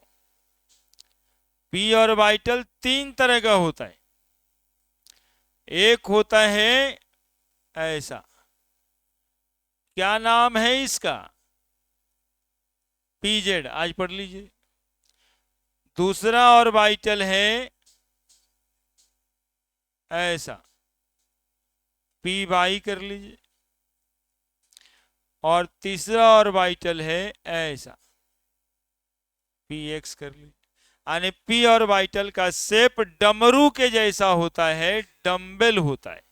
पी ऑर्बिटल 3 तरह का होता है। एक होता है ऐसा, क्या नाम है इसका? पीजेड, आज पढ़ लीजिए। दूसरा ऑर्बिटल है ऐसा, पी वाई कर लीजिए। और तीसरा ऑर्बिटल है ऐसा, पी एक्स कर लीजिए। यानी पी ऑर्बिटल का शेप डमरू के जैसा होता है, डम्बेल होता है,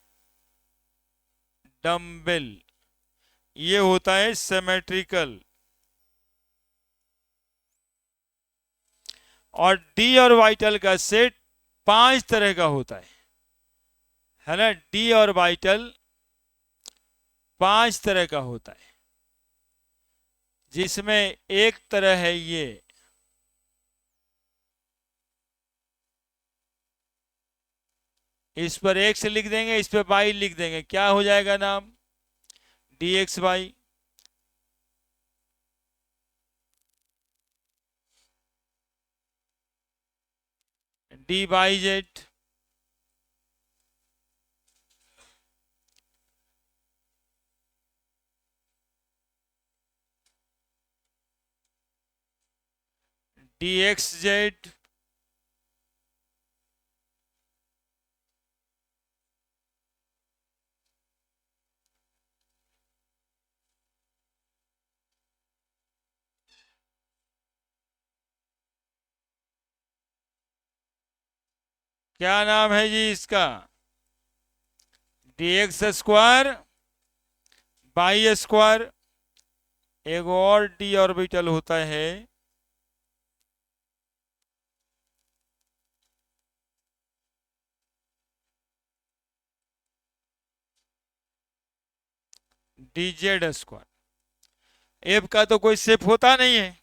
डम्बेल। ये होता है सिमेट्रिकल। और डी ऑर्बिटल का सेट 5 तरह का होता है ना। डी ऑर्बिटल 5 तरह का होता है, जिसमें एक तरह है ये, इस पर एक्स लिख देंगे, इस पर वाई लिख देंगे, क्या हो जाएगा नाम? D x y. D y z. D x z. क्या नाम है जी इसका? D x square by square. एक और डी ऑर्बिटल होता है डी जेड स्क्वायर। एफ का तो कोई शेप होता नहीं है।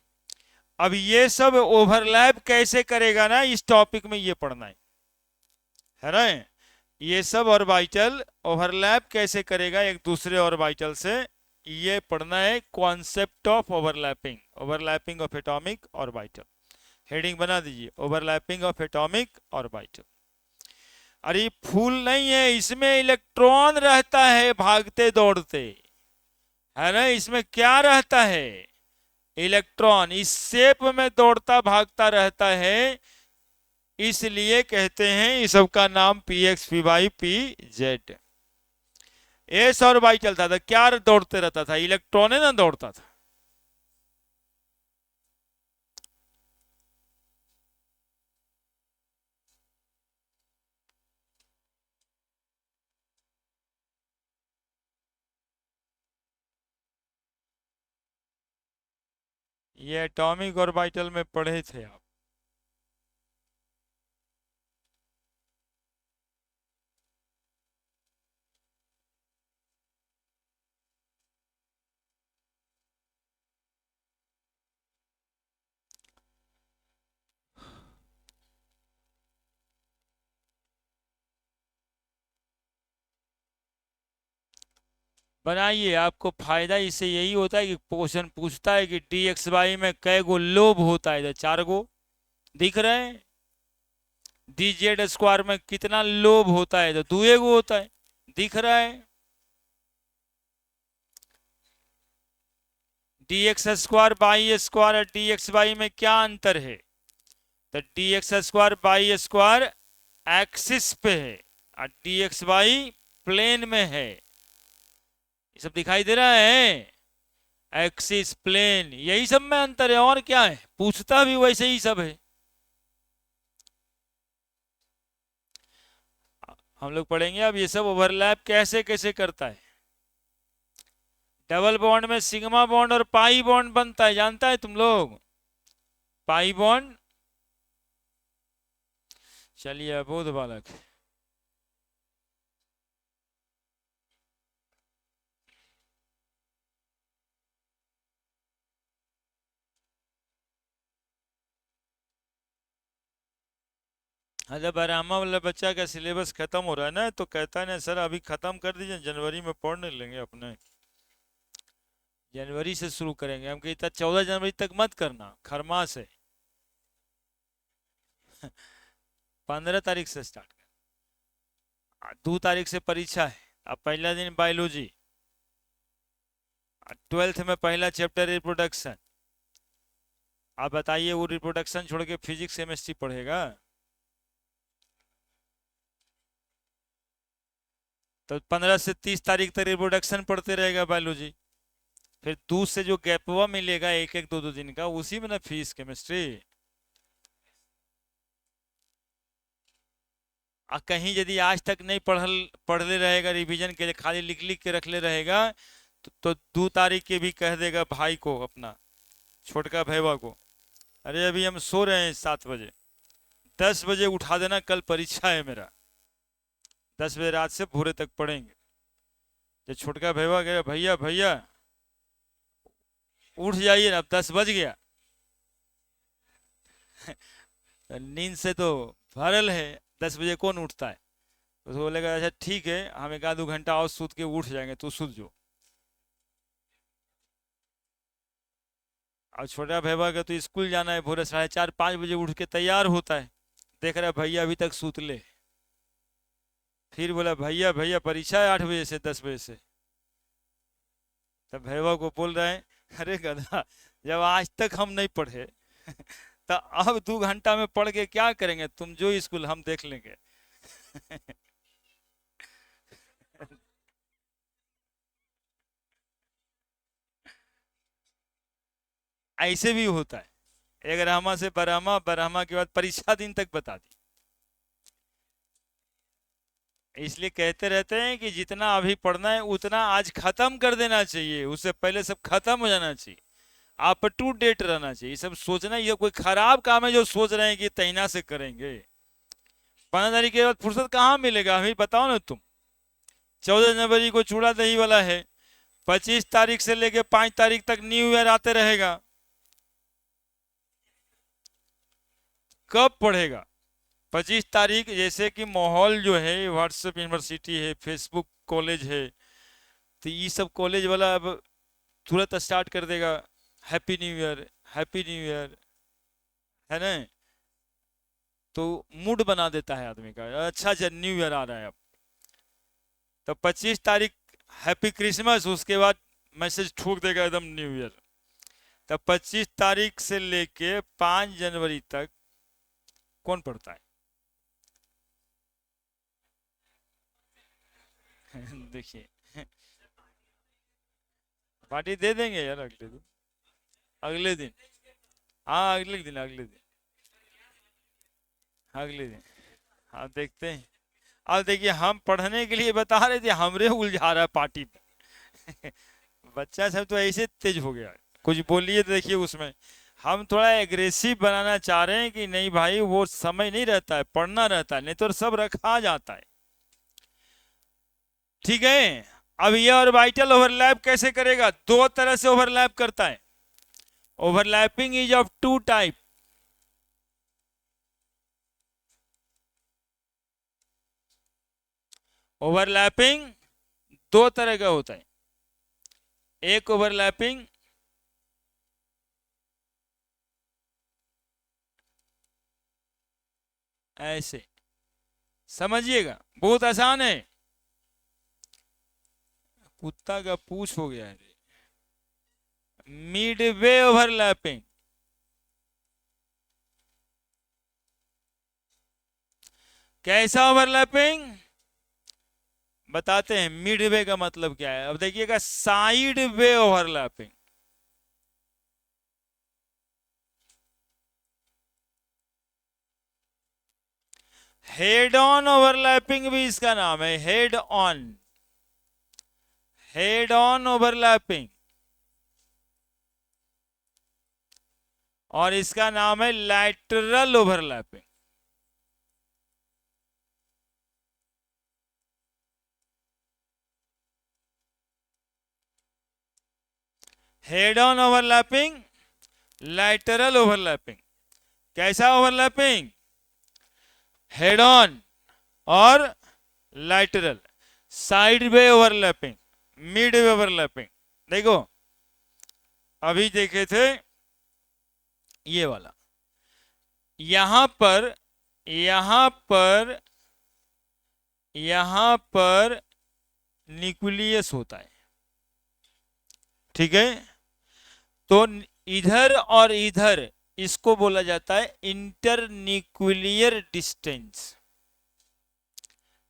अब ये सब ओवरलैप कैसे करेगा ना, इस टॉपिक में ये पढ़ना है ना। ये सब ऑर्बिटल ओवरलैप कैसे करेगा एक दूसरे ऑर्बिटल से, ये पढ़ना है। Concept of overlapping, overlapping of atomic orbital. Heading बना दीजिए, ओवरलैपिंग ऑफ एटॉमिक ऑर्बिटल। अरे फूल नहीं है, इसमें इलेक्ट्रॉन रहता है भागते दौड़ते, है ना। इसमें क्या रहता है? इलेक्ट्रॉन इस शेप में दौड़ता भागता रहता है। इसलिए कहते हैं इस सब का नाम p x p y p z. S और वाई चलता था, क्या दौड़ते रहता था? इलेक्ट्रॉन है ना दौड़ता था। ये एटॉमिक ऑर्बिटल में पढ़े थे आप। बनाइए, आपको फायदा इससे यही होता है कि क्वेश्चन पूछता है कि डी एक्स वाई में कै गो लोब होता है, तो 4 गो दिख रहे हैं। डी जेड स्क्वायर में कितना लोब होता है, तो 2 गो होता है, दिख रहा है। D x square by square और डी एक्स वाई में क्या अंतर है? तो D x square by square axis पे है और डी एक्स वाई प्लेन में है। ये सब दिखाई दे रहा है, एक्सिस प्लेन, यही सब में अंतर है, और क्या है? पूछता भी वैसे ही सब है। हम लोग पढ़ेंगे अब ये सब ओवरलैप कैसे कैसे करता है। डबल बॉन्ड में सिग्मा बॉन्ड और पाई बॉन्ड बनता है, जानता है तुम लोग? Pi bond. चलिए अबोध बालक, जब आरामा वाला बच्चा का सिलेबस खत्म हो रहा है ना, तो कहता है ना सर अभी खत्म कर दीजिए, जनवरी में पढ़ने लेंगे अपने, जनवरी से शुरू करेंगे। हम कहते 14 जनवरी तक मत करना, खरमास है। 15 तारीख से स्टार्ट कर, 2 तारीख से परीक्षा है। अब पहला दिन बायोलॉजी, 12th में पहला चैप्टर रिप्रोडक्शन। आप बताइए वो रिप्रोडक्शन छोड़ के फिजिक्स केमिस्ट्री पढ़ेगा? तो 15 से 30 तारीख तक रिप्रोडक्शन पढ़ते रहेगा बायोलॉजी। फिर दूध से जो गैपवा मिलेगा एक एक दो दो दिन का, उसी में ना फिजिक्स केमिस्ट्री। कहीं यदि आज तक नहीं पढ़ले रहेगा, रिवीजन के लिए खाली लिख लिख के रख ले रहेगा, तो 2 तारीख के भी कह देगा भाई को, अपना छोटका भैया को, अरे अभी हम सो रहे हैं 7 बजे, 10 बजे उठा देना, कल परीक्षा है मेरा, 10 बजे रात से भोरे तक पढ़ेंगे। जब छोटका भैया कहेगा भैया भैया उठ जाइए ना, अब 10 बज गया, नींद से तो भरल है, 10 बजे कौन उठता है? तो बोलेगा अच्छा ठीक है, हम 1 आध 2 घंटा और सूत के उठ जाएंगे, तू सूत जो। अब छोटा भैया का तो स्कूल जाना है, भोरे 4:30 5 बजे उठ के तैयार होता है, देख रहा है भैया अभी तक सूत ले। फिर बोला भैया भैया परीक्षा है 8 बजे से 10 बजे से। तब भैया को बोल रहे हैं अरे गधा, जब आज तक हम नहीं पढ़े तो अब 2 घंटा में पढ़ के क्या करेंगे? तुम जो स्कूल हम देख लेंगे। ऐसे भी होता है, एक रहमा से बरहमा, बरहमा के बाद परीक्षा दिन तक बता दी। इसलिए कहते रहते हैं कि जितना अभी पढ़ना है उतना आज खत्म कर देना चाहिए, उससे पहले सब खत्म हो जाना चाहिए, अप टू डेट रहना चाहिए। सब सोचना ये कोई खराब काम है जो सोच रहे हैं कि तैना से करेंगे। 15 तारीख के बाद फुर्सत कहाँ मिलेगा, हमें बताओ ना तुम। 14 जनवरी को चूड़ा दही वाला है, 25 तारीख से लेके 5 तारीख तक न्यू ईयर आते रहेगा, कब पढ़ेगा? 25 तारीख जैसे कि माहौल जो है, व्हाट्सएप यूनिवर्सिटी है, फेसबुक कॉलेज है, तो ये सब कॉलेज वाला अब तुरंत स्टार्ट कर देगा, happy new year, happy new year, है ना? तो मूड बना देता है आदमी का, अच्छा अच्छा न्यू ईयर आ रहा है अब। तो 25 तारीख हैप्पी क्रिसमस, उसके बाद मैसेज ठोक देगा एकदम न्यू ईयर। तब 25 तारीख से लेके 5 जनवरी तक कौन पढ़ता है? देखिए, पार्टी दे देंगे यार अगले दिन। अगले दिन, हाँ अगले दिन, अगले दिन, अगले दिन। हाँ देखते हैं। अब देखिए, हम पढ़ने के लिए बता रहे थे, हमरे उलझा रहा है पार्टी पे। बच्चा सब तो ऐसे तेज हो गया है, कुछ बोलिए तो देखिए उसमें। हम थोड़ा एग्रेसिव बनाना चाह रहे हैं कि नहीं भाई, वो समय नहीं रहता है, पढ़ना रहता है, नहीं तो सब रखा जाता है। ठीक है। अब ये ऑर्बिटल ओवरलैप कैसे करेगा? दो तरह से ओवरलैप करता है। Overlapping is of two type. Overlapping दो तरह का होता है। एक ओवरलैपिंग ऐसे, समझिएगा, बहुत आसान है। कुत्ता का पूछ हो गया है। Mid way overlapping. कैसा ओवरलैपिंग बताते हैं। मिड वे का मतलब क्या है? अब देखिएगा, side way overlapping. Head on overlapping भी इसका नाम है, head on. Head on overlapping. और इसका नाम है lateral overlapping. Head on overlapping, lateral overlapping. कैसा ओवरलैपिंग? हेड ऑन और lateral. Side way overlapping, mid way overlapping. देखो, अभी देखे थे ये वाला, यहां पर, यहां पर, यहां पर न्यूक्लियस होता है। ठीक है। तो इधर और इधर, इसको बोला जाता है इंटरन्यूक्लियर डिस्टेंस।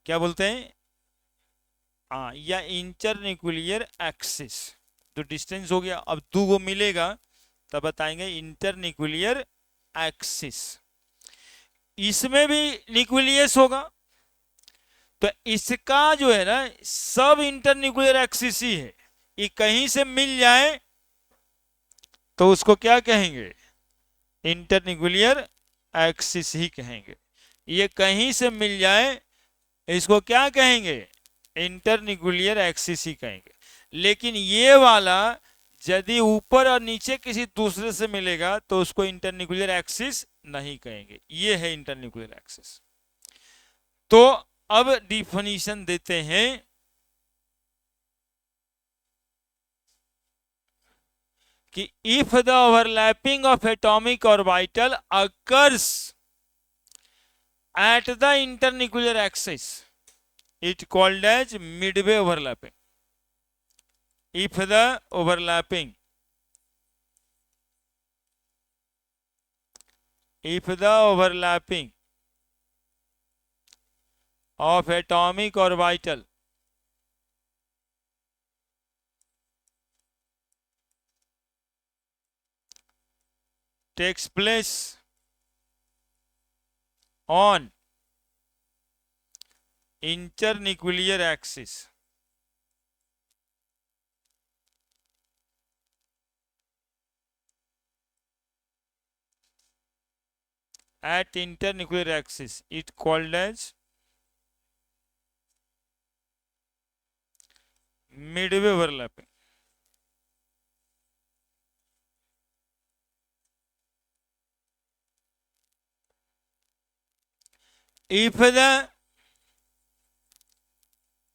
क्या बोलते हैं? हाँ, या इंटरन्यूक्लियर एक्सिस। जो डिस्टेंस हो गया, अब दो को मिलेगा तब बताएंगे इंटरन्यूक्लियर एक्सिस। इसमें भी न्यूक्लियस होगा, तो इसका जो है ना, सब इंटरन्यूक्लियर एक्सिस ही है। ये कहीं से मिल जाए तो उसको क्या कहेंगे? इंटरन्यूक्लियर एक्सिस ही कहेंगे। ये कहीं से मिल जाए, इसको क्या कहेंगे? इंटरन्यूक्लियर एक्सिस ही कहेंगे। लेकिन ये वाला यदि ऊपर और नीचे किसी दूसरे से मिलेगा तो उसको इंटरन्यूक्लियर एक्सिस नहीं कहेंगे। ये है इंटरन्यूक्लियर एक्सिस। तो अब डिफिनीशन देते हैं कि if the overlapping of atomic orbital occurs at the internuclear axis, it called as midway overlapping. If the overlapping, if the overlapping of atomic orbital takes place on internuclear axis, at internuclear axis, it called as midway overlapping. If the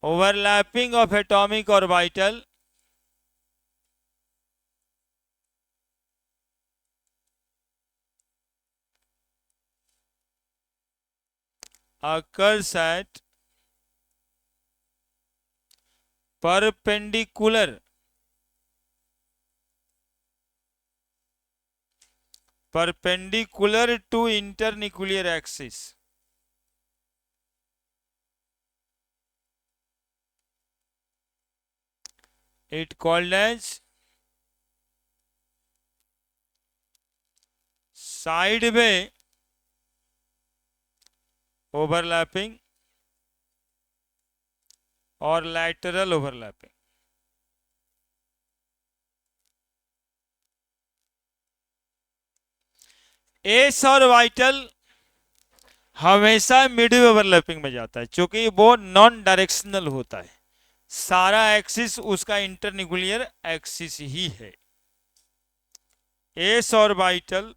overlapping of atomic orbital occurs at perpendicular to internuclear axis, it called as side में overlapping और lateral overlapping. S और वाइटल हमेशा mid overlapping में जाता है, क्योंकि वो नॉन डायरेक्शनल होता है, सारा एक्सिस उसका इंटरन्यूक्लियर एक्सिस ही है। एस और vital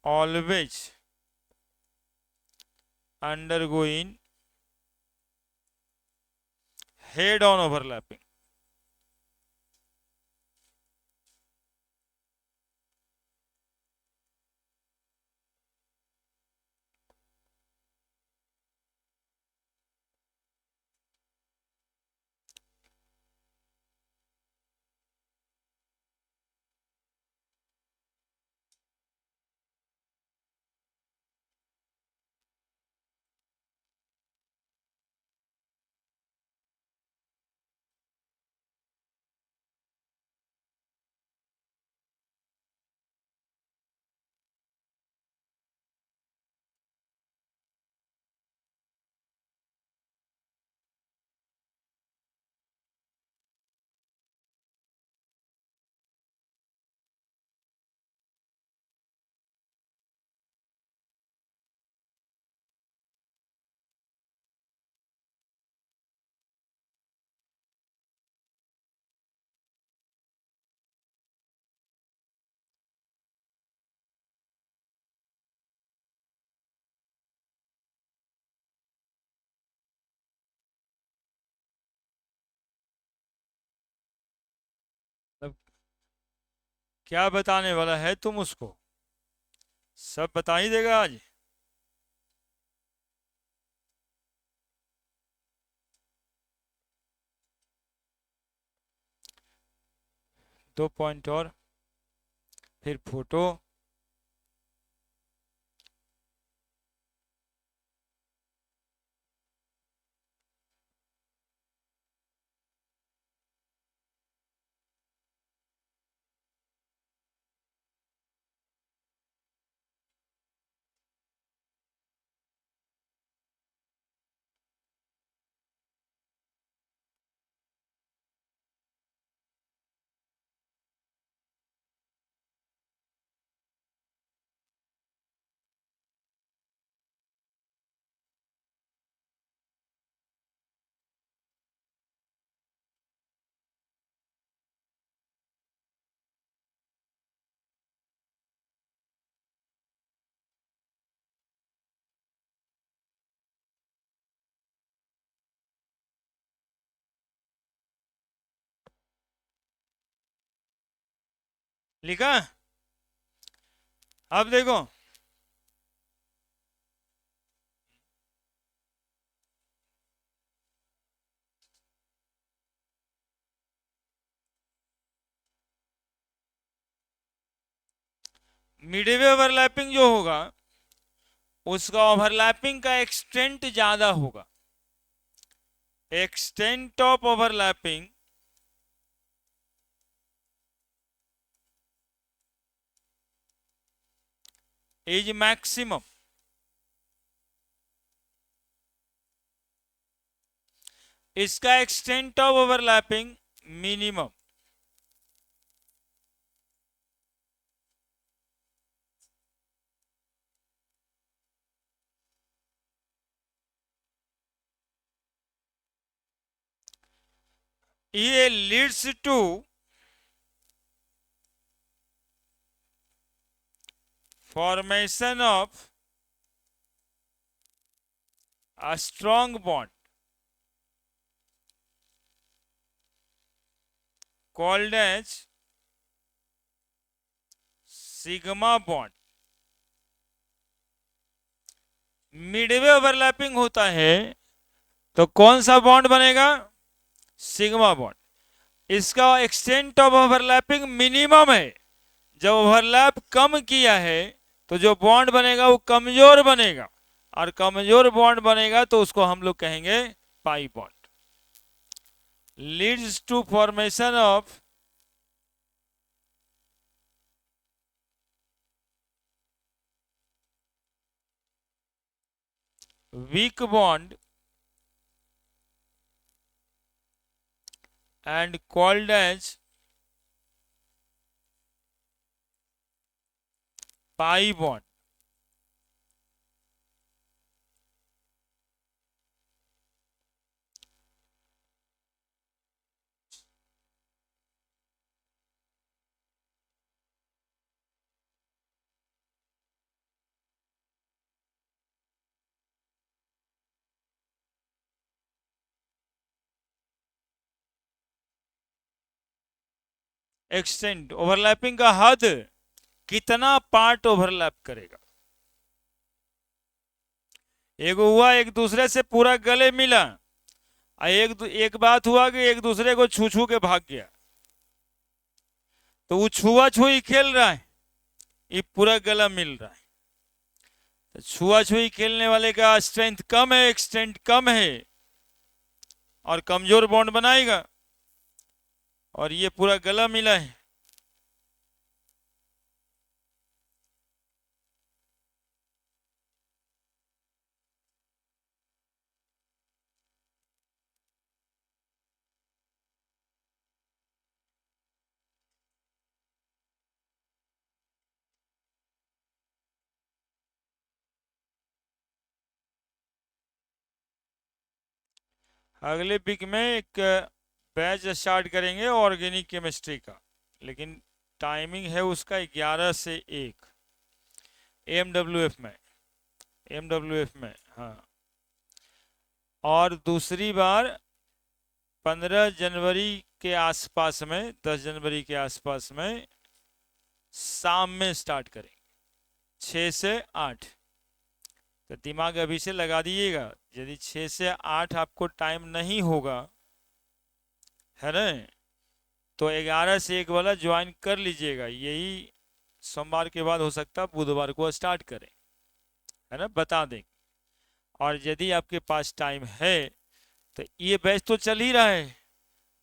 always undergoing head on overlapping। अब क्या बताने वाला है तुम उसको, सब बता ही देगा आज। दो पॉइंट और फिर फोटो। लिखा, अब देखो मिडवे ओवरलैपिंग जो होगा उसका ओवरलैपिंग का एक्सटेंट ज्यादा होगा। Extent of overlapping is maximum. इसका एक्सटेंट ऑफ ओवरलैपिंग मिनिमम। ये leads to formation of a strong bond called as sigma bond। Midway overlapping होता है तो कौन सा बॉन्ड बनेगा? Sigma bond. इसका एक्सटेंट ऑफ ओवरलैपिंग मिनिमम है। जब ओवरलैप कम किया है तो जो बॉन्ड बनेगा वो कमजोर बनेगा, और कमजोर बॉन्ड बनेगा तो उसको हम लोग कहेंगे pi bond. leads to formation of weak bond and called as pi bond. Extend, overlapping का हद, कितना पार्ट ओवरलैप करेगा। एगो हुआ एक दूसरे से पूरा गले मिला, एक बात हुआ कि एक दूसरे को छू छू के भाग गया, तो वो छुआ छुई खेल रहा है, ये पूरा गला मिल रहा है। तो छुआ छुई खेलने वाले का स्ट्रेंथ कम है, एक्सटेंट कम है और कमजोर बॉन्ड बनाएगा, और ये पूरा गला मिला है। अगले वीक में एक बैच स्टार्ट करेंगे ऑर्गेनिक केमिस्ट्री का, लेकिन टाइमिंग है उसका 11 से 1 एमडब्ल्यूएफ में। हाँ, और दूसरी बार 15 जनवरी के आसपास में, 10 जनवरी के आसपास में शाम में स्टार्ट करेंगे 6 से 8। तो दिमाग अभी से लगा दीजिएगा, यदि 6 से 8 आपको टाइम नहीं होगा, है ना, तो 11 से 1 वाला ज्वाइन कर लीजिएगा। यही सोमवार के बाद हो सकता है बुधवार को स्टार्ट करें, है ना, बता दें। और यदि आपके पास टाइम है तो ये बैच तो चल ही रहा है,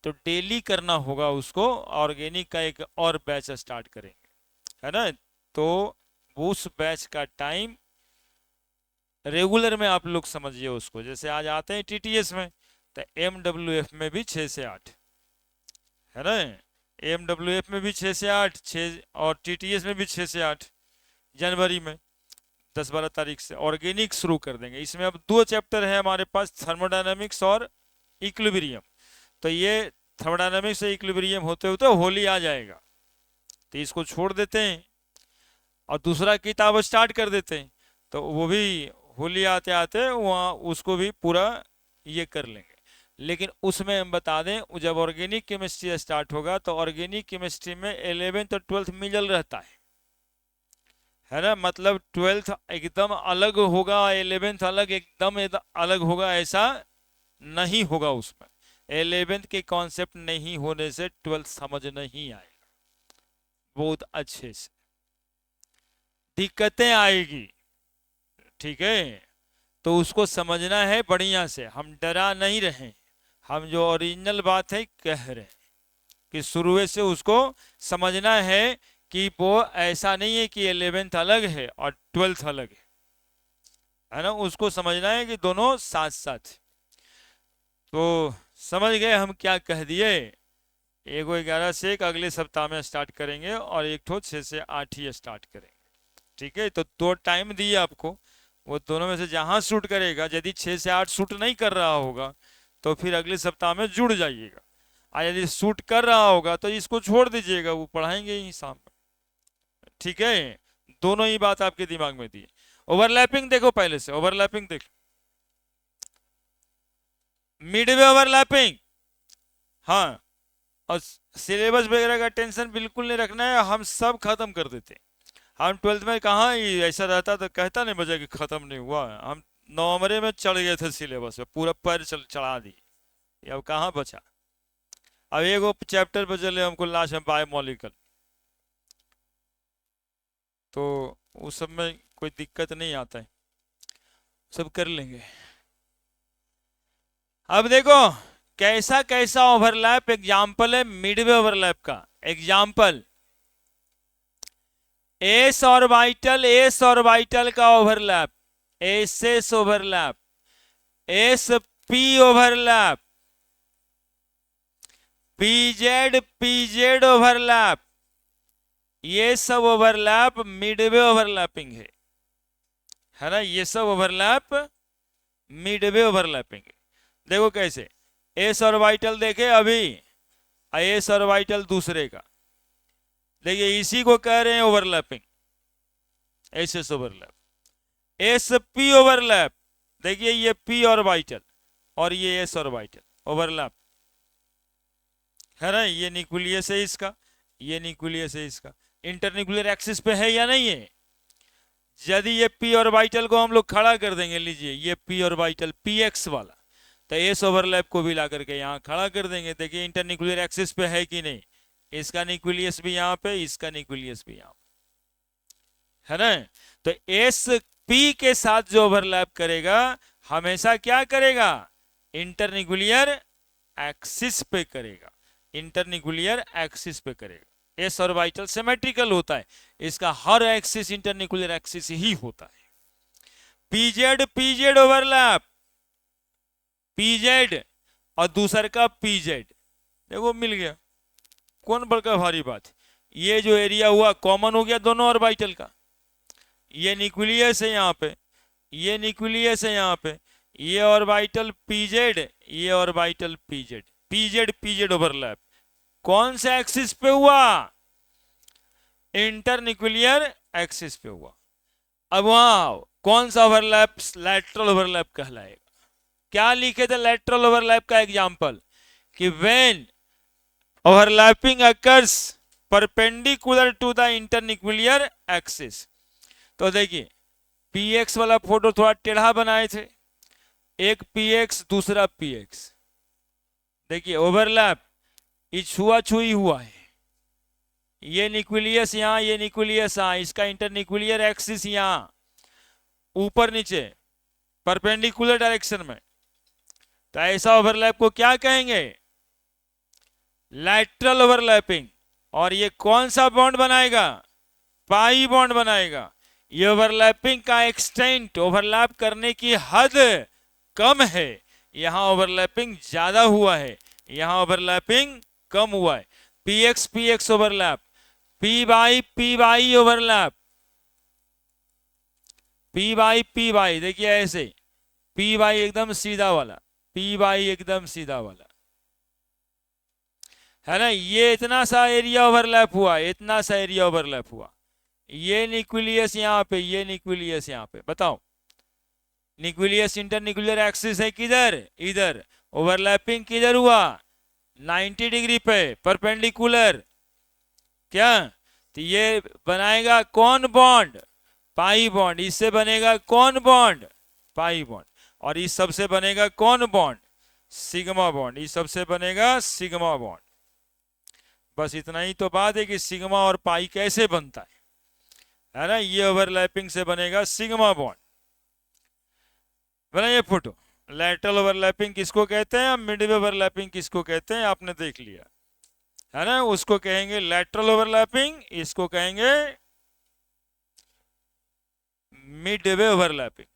तो डेली करना होगा उसको। ऑर्गेनिक का एक और बैच स्टार्ट करेंगे, है ना, तो उस बैच का टाइम रेगुलर में आप लोग समझिए उसको। जैसे आज आते हैं टीटीएस में, तो एमडब्ल्यूएफ में भी 6 से 8, है ना, एमडब्ल्यूएफ में भी 6 से 8, 6, और टीटीएस में भी 6 से 8 जनवरी में 10-12 तारीख से ऑर्गेनिक शुरू कर देंगे। इसमें अब 2 चैप्टर है हमारे पास, थर्मोडायनामिक्स और इक्विलिब्रियम। तो ये थर्मोडायनामिक्स से इक्विलिब्रियम होते होते होली आ जाएगा, तो इसको छोड़ देते हैं और दूसरा किताब स्टार्ट कर देते हैं, तो वो भी होली आते आते वहाँ उसको भी पूरा ये कर लेंगे। लेकिन उसमें हम बता दें, जब ऑर्गेनिक केमिस्ट्री स्टार्ट होगा तो ऑर्गेनिक केमिस्ट्री में 11th और 12th मिडल रहता है ना, मतलब 12th एकदम अलग होगा, 11th अलग एकदम अलग होगा, ऐसा नहीं होगा। उसमें 11th के कॉन्सेप्ट नहीं होने से 12th समझ नहीं आएगा बहुत अच्छे से, दिक्कतें आएगी, ठीक है। तो उसको समझना है बढ़िया से, हम डरा नहीं रहे, हम जो ओरिजिनल बात है कह रहे हैं कि शुरू से उसको समझना है कि वो ऐसा नहीं है कि 11th अलग है और 12th अलग है ना, उसको समझना है कि दोनों साथ साथ। तो समझ गए हम क्या कह दिए। एगो 11 से 1 अगले सप्ताह में स्टार्ट करेंगे और एक ठो 6 से 8 ही स्टार्ट करेंगे, ठीक है। तो 2 टाइम दिए आपको, वो दोनों में से जहां शूट करेगा, यदि 6 से 8 शूट नहीं कर रहा होगा तो फिर अगले सप्ताह में जुड़ जाइएगा, और यदि शूट कर रहा होगा तो इसको छोड़ दीजिएगा, वो पढ़ाएंगे ही शाम में, ठीक है। दोनों ही बात आपके दिमाग में दी। ओवरलैपिंग देखो, पहले से ओवरलैपिंग देखो, मिडवे ओवरलैपिंग, हाँ, और सिलेबस वगैरह का टेंशन बिल्कुल नहीं रखना है, हम सब खत्म कर देते। हम 12th में कहाँ ऐसा रहता तो कहता नहीं बजा कि खत्म नहीं हुआ, हम नवंबर में चढ़ गए थे सिलेबस पे, पूरा पैर चढ़ा दी, अब कहाँ बचा। अब एगो चैप्टर पे चले हमको लास्ट में बायोमोलिकल, तो उस सब में कोई दिक्कत नहीं आता है, सब कर लेंगे। अब देखो कैसा कैसा ओवरलैप एग्जाम्पल है मिडवे ओवरलैप का। एग्जाम्पल एस ऑर्बिटल का overlap, S overlap, S P overlap, PZ overlap, ये सब ओवरलैप मिडवे ओवरलैपिंग है ना। ये सब ओवरलैप मिडवे ओवरलैपिंग है। देखो कैसे, एस ऑर्बिटल देखे अभी, एस ऑर्बिटल दूसरे का, देखिए इसी को कह रहे हैं overlapping, S overlap. S P overlap, देखिए ये पी ऑर्बिटल और ये एस ऑर्बिटल ओवरलैप है ना। ये न्यूक्लियस है इसका, ये न्यूक्लियस है इसका, इंटरन्यूक्लियर एक्सिस पे है या नहीं है। यदि ये पी ऑर्बिटल को हम लोग खड़ा कर देंगे, लीजिए ये पी ऑर्बिटल पी एक्स वाला, तो एस ओवरलैप को भी ला करके यहाँ खड़ा कर देंगे। देखिए इंटरन्यूक्लियर एक्सिस पे है कि नहीं, इसका न्यूक्लियस भी यहाँ पे, इसका न्यूक्लियस भी यहाँ पे, है ना। तो एस पी के साथ जो ओवरलैप करेगा हमेशा क्या करेगा, इंटरन्यूक्लियर एक्सिस पे करेगा, इंटरन्यूक्लियर एक्सिस पे करेगा। एस ऑर्बिटल सिमेट्रिकल होता है, इसका हर एक्सिस इंटरन्यूक्लियर एक्सिस ही होता है। पीजेड ओवरलैप, पीजेड और दूसर का पीजेड, देखो मिल गया, कौन बड़का भारी बात। ये जो एरिया हुआ कॉमन हो गया दोनों ऑर्बिटल का, ये न्यूक्लियस है यहाँ पे, ये न्यूक्लियस है यहाँ पे, ये ऑर्बिटल पीजेड, ये ऑर्बिटल पीजेड, पीजेड ओवरलैप कौन से एक्सिस पे हुआ, इंटरन्यूक्लियर एक्सिस पे हुआ। अब वहां कौन सा ओवरलैप लैटरल ओवरलैप कहलाएगा। क्या लिखे थे लैटरल ओवरलैप का एग्जांपल, कि when overlapping occurs perpendicular to the internuclear axis. तो देखिए px वाला फोटो थोड़ा टेढ़ा बनाए थे, एक px दूसरा px, देखिए ओवरलैप छुआ छुई हुआ है, ये न्यूक्लियस यहाँ, ये न्यूक्लियस यहाँ, इसका इंटरन्यूक्लियर एक्सिस यहाँ ऊपर नीचे परपेंडिकुलर डायरेक्शन में। तो ऐसा ओवरलैप को क्या कहेंगे, लैटरल ओवरलैपिंग। और ये कौन सा बॉन्ड बनाएगा, पाई बॉन्ड बनाएगा। ये ओवरलैपिंग का एक्सटेंट, ओवरलैप करने की हद कम है, यहां ओवरलैपिंग ज्यादा हुआ है, यहां ओवरलैपिंग कम हुआ है। Px overlap, P by overlap, P by देखिए ऐसे, पी बाई एकदम सीधा वाला, पी बाई एकदम सीधा वाला, है ना। ये इतना सा एरिया ओवरलैप हुआ, इतना सा एरिया ओवरलैप हुआ, ये न्यूक्लियस यहाँ पे, ये न्यूक्लियस यहाँ पे। बताओ न्यूक्लियस इंटरन्यूक्लियर एक्सिस है किधर, इधर, ओवरलैपिंग किधर हुआ, 90 डिग्री पे परपेंडिकुलर। क्या, तो ये बनाएगा कौन बॉन्ड, पाई बॉन्ड, इससे बनेगा कौन बॉन्ड, पाई बॉन्ड, और इस सबसे बनेगा कौन बॉन्ड, सिग्मा बॉन्ड, इस सबसे बनेगा सिग्मा बॉन्ड। बस इतना ही तो बात है कि सिग्मा और पाई कैसे बनता है ना। ये ओवरलैपिंग से बनेगा सिग्मा बॉन्ड। बना ये फोटो, लैटरल ओवरलैपिंग किसको कहते हैं, मिडवे ओवरलैपिंग किसको कहते हैं, आपने देख लिया है ना। उसको कहेंगे लैटरल ओवरलैपिंग, इसको कहेंगे मिडवे ओवरलैपिंग।